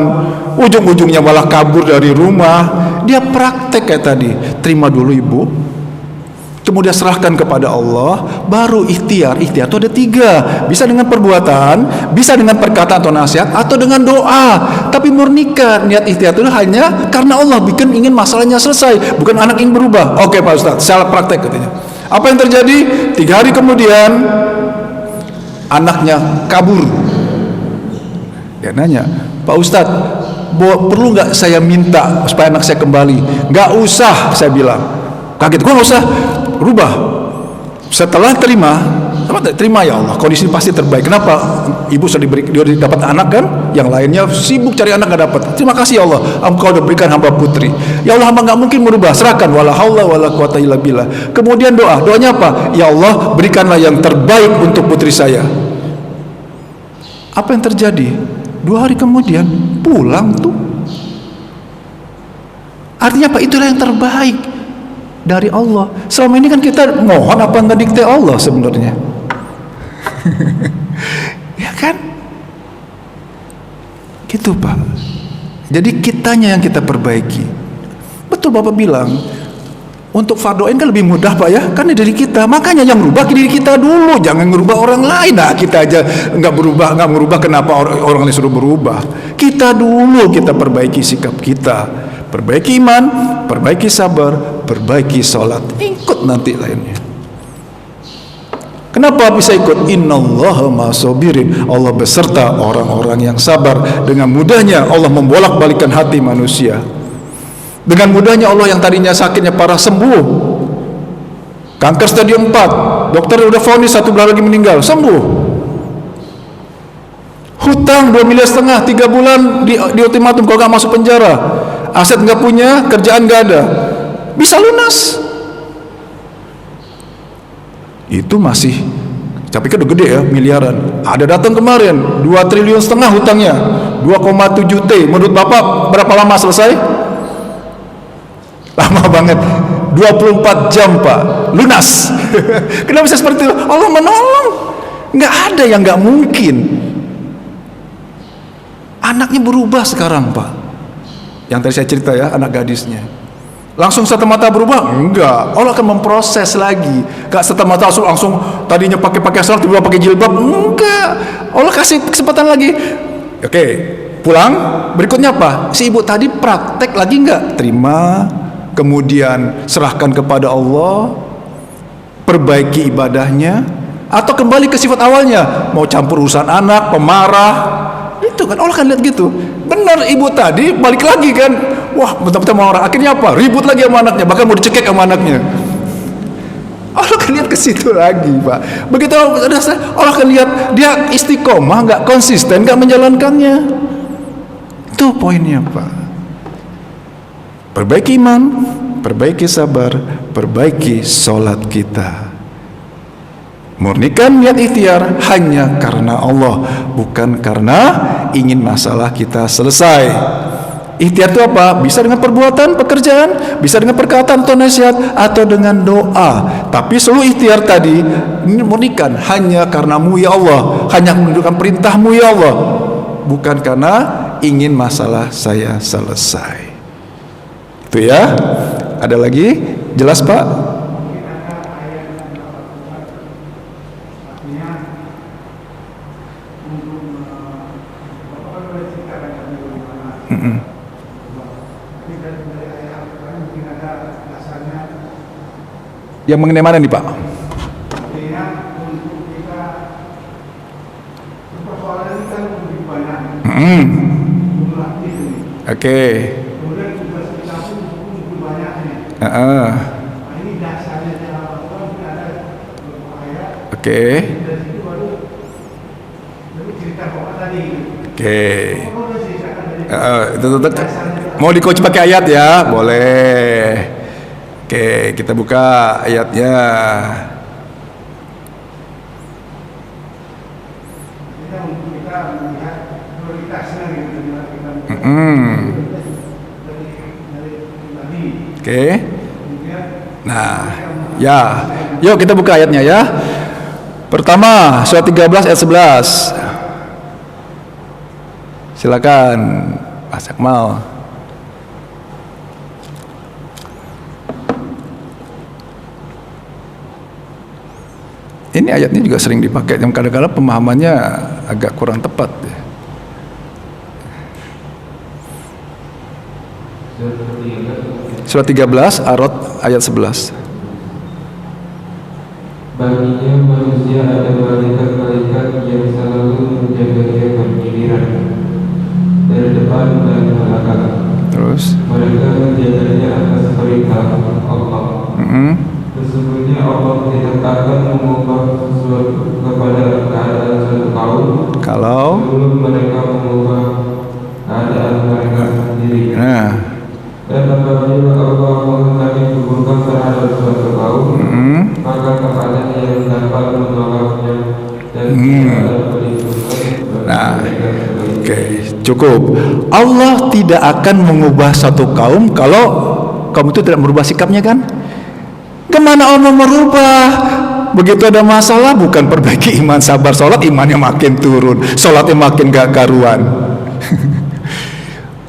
ujung-ujungnya malah kabur dari rumah. Dia praktek kayak tadi. Terima dulu ibu, kemudian serahkan kepada Allah, baru ikhtiar. Ikhtiar itu ada 3, bisa dengan perbuatan, bisa dengan perkataan atau nasihat, atau dengan doa. Tapi murnikan niat ikhtiar itu hanya karena Allah bikin ingin masalahnya selesai, bukan anak ingin berubah. Oke Pak Ustadz, saya praktek katanya. Apa yang terjadi? 3 hari kemudian anaknya kabur. Dia nanya, Pak Ustadz, perlu nggak saya minta supaya anak saya kembali? Nggak usah, saya bilang. Kaget, gua nggak usah rubah. Setelah terima ya Allah, kondisi pasti terbaik. Kenapa? Ibu sudah dia dapat anak kan, yang lainnya sibuk cari anak nggak dapat. Terima kasih ya Allah, Engkau sudah berikan hamba putri. Ya Allah, hamba nggak mungkin merubah, serahkan. Wala haula wala quwata illa billah. Kemudian doanya apa? Ya Allah, berikanlah yang terbaik untuk putri saya. Apa yang terjadi? 2 hari kemudian pulang tuh. Artinya apa? Itulah yang terbaik dari Allah. Selama ini kan kita mohon apa nggak dikte Allah sebenarnya. Ya kan? Gitu Pak. Jadi kitanya yang kita perbaiki. Betul Bapak bilang, untuk fardu ain kan lebih mudah Pak ya, kan dari kita. Makanya yang merubah diri kita dulu, jangan merubah orang lain. Nah kita aja nggak merubah, kenapa orang lain suruh berubah? Kita dulu, kita perbaiki sikap kita. perbaiki iman, perbaiki sabar, perbaiki sholat. Ikut nanti lainnya. Kenapa bisa ikut? Innallaha ma'asabirin. Allah beserta orang-orang yang sabar. Dengan mudahnya Allah membolak-balikan hati manusia. Dengan mudahnya Allah yang tadinya sakitnya parah sembuh. Kanker stadium 4, dokter udah vonis 1 bulan lagi meninggal, sembuh. Hutang 2,5 miliar, 3 bulan di ultimatum kalau gak masuk penjara. Aset gak punya, kerjaan gak ada, bisa lunas. Itu masih, tapi kan udah gede ya, miliaran. Ada datang kemarin 2,5 triliun hutangnya, 2,7 T. Menurut Bapak berapa lama selesai? Lama banget, 24 jam Pak, lunas. Kenapa bisa seperti itu? Allah menolong. Nggak ada yang nggak mungkin. Anaknya berubah sekarang Pak, yang tadi saya cerita ya, anak gadisnya langsung serta-merta berubah? Enggak, Allah akan memproses lagi. Gak serta-merta langsung tadinya pakai sholat tiba-tiba pakai jilbab. Enggak, Allah kasih kesempatan lagi. Oke, pulang, berikutnya apa? Si ibu tadi praktek lagi enggak? Terima, kemudian serahkan kepada Allah, perbaiki ibadahnya, atau kembali ke sifat awalnya, mau campur urusan anak, pemarah. Itu kan Allah kan lihat gitu. Benar, ibu tadi balik lagi kan, wah betul-betul mau orang, akhirnya apa? Ribut lagi sama anaknya, bahkan mau dicekik sama anaknya. Allah akan lihat ke situ lagi Pak. Begitu Allah akan lihat dia istiqomah, nggak konsisten, nggak menjalankannya. Itu poinnya Pak. Perbaiki iman, perbaiki sabar, perbaiki sholat kita. Murnikan niat ikhtiar hanya karena Allah, bukan karena ingin masalah kita selesai. Ikhtiar itu apa? Bisa dengan perbuatan, pekerjaan, bisa dengan perkataan atau nasihat, atau dengan doa. Tapi seluruh ikhtiar tadi murnikan hanya karenamu ya Allah, hanya menunjukkan perintahmu ya Allah, bukan karena ingin masalah saya selesai. Itu ya. Ada lagi? Jelas Pak? Yang mengenai mana nih Pak? Oke. Oke. Mau di-coach pakai ayat ya? Boleh. Oke, kita buka ayatnya. Oke. Nah, ya. Yuk kita buka ayatnya ya. Pertama, surat 13 ayat 11. Silakan Mas Akmal. Ini ayatnya juga sering dipakai, yang kadang-kadang pemahamannya agak kurang tepat. Surat 13 Ar-Ra'd ayat 11. Baginya manusia ada malaikat-malaikat yang selalu menjaganya bergiliran dari depan dan belakang. Terus mereka menjaganya atas perintah Allah. Sesungguhnya Allah tidak akan mengubah sesuatu kepada keadaan suatu kaum kalau sebelum mereka mengubah keadaan mereka sendiri. Dan apabila Allah menghendaki keburukan terhadap suatu kaum, maka kepada yang dapat menolaknya dan tidak ada perlindungan. Oke, cukup. Allah tidak akan mengubah satu kaum kalau kaum itu tidak merubah sikapnya kan? Kemana Allah merubah? Begitu ada masalah, bukan perbaiki iman, sabar, sholat, imannya makin turun, sholatnya makin gak karuan.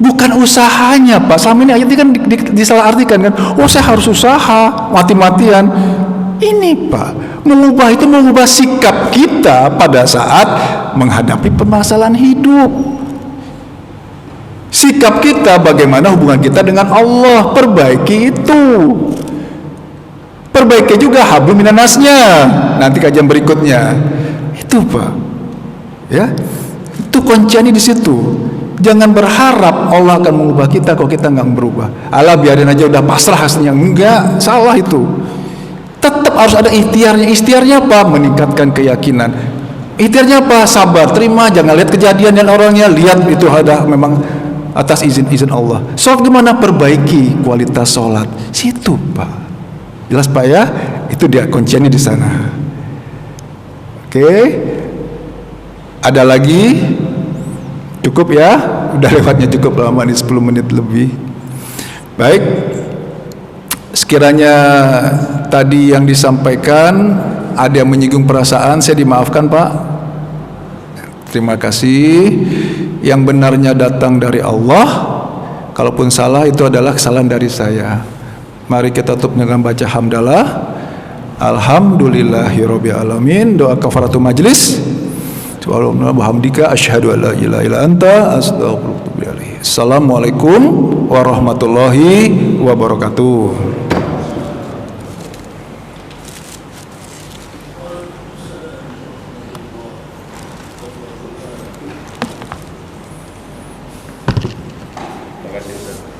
Bukan usahanya Pak. Sama ini ayatnya kan disalah artikan kan. Oh saya harus usaha mati-matian. Ini Pak, mengubah itu mengubah sikap kita pada saat menghadapi permasalahan hidup. Sikap kita, bagaimana hubungan kita dengan Allah, perbaiki itu. Perbaiki juga hablum minan nasnya. Nanti kajian berikutnya. Itu Pak. Ya. Itu kuncinya di situ. Jangan berharap Allah akan mengubah kita kalau kita nggak berubah. Allah biarin aja udah pasrah hasilnya. Enggak, salah itu. Tetap harus ada ikhtiarnya. Ikhtiarnya apa? Meningkatkan keyakinan. Ikhtiarnya apa? Sabar, terima, jangan lihat kejadian dan orangnya, lihat itu ada memang atas izin Allah. Sholat gimana? Perbaiki kualitas sholat. Situ Pak. Jelas Pak ya? Itu dia kuncinya di sana. Oke. Ada lagi? Cukup ya? Udah lewatnya cukup lama nih, 10 menit lebih. Baik. Sekiranya tadi yang disampaikan ada yang menyinggung perasaan, saya dimaafkan Pak. Terima kasih. Yang benarnya datang dari Allah. Kalaupun salah itu adalah kesalahan dari saya. Mari kita tutup dengan baca hamdalah. Alhamdulillahirabbil alamin. Doa kafaratul majlis. Subhanallah asyhadu an la ilaha illa anta astaghfiruka wa atubu ilaik. Assalamualaikum warahmatullahi wabarakatuh.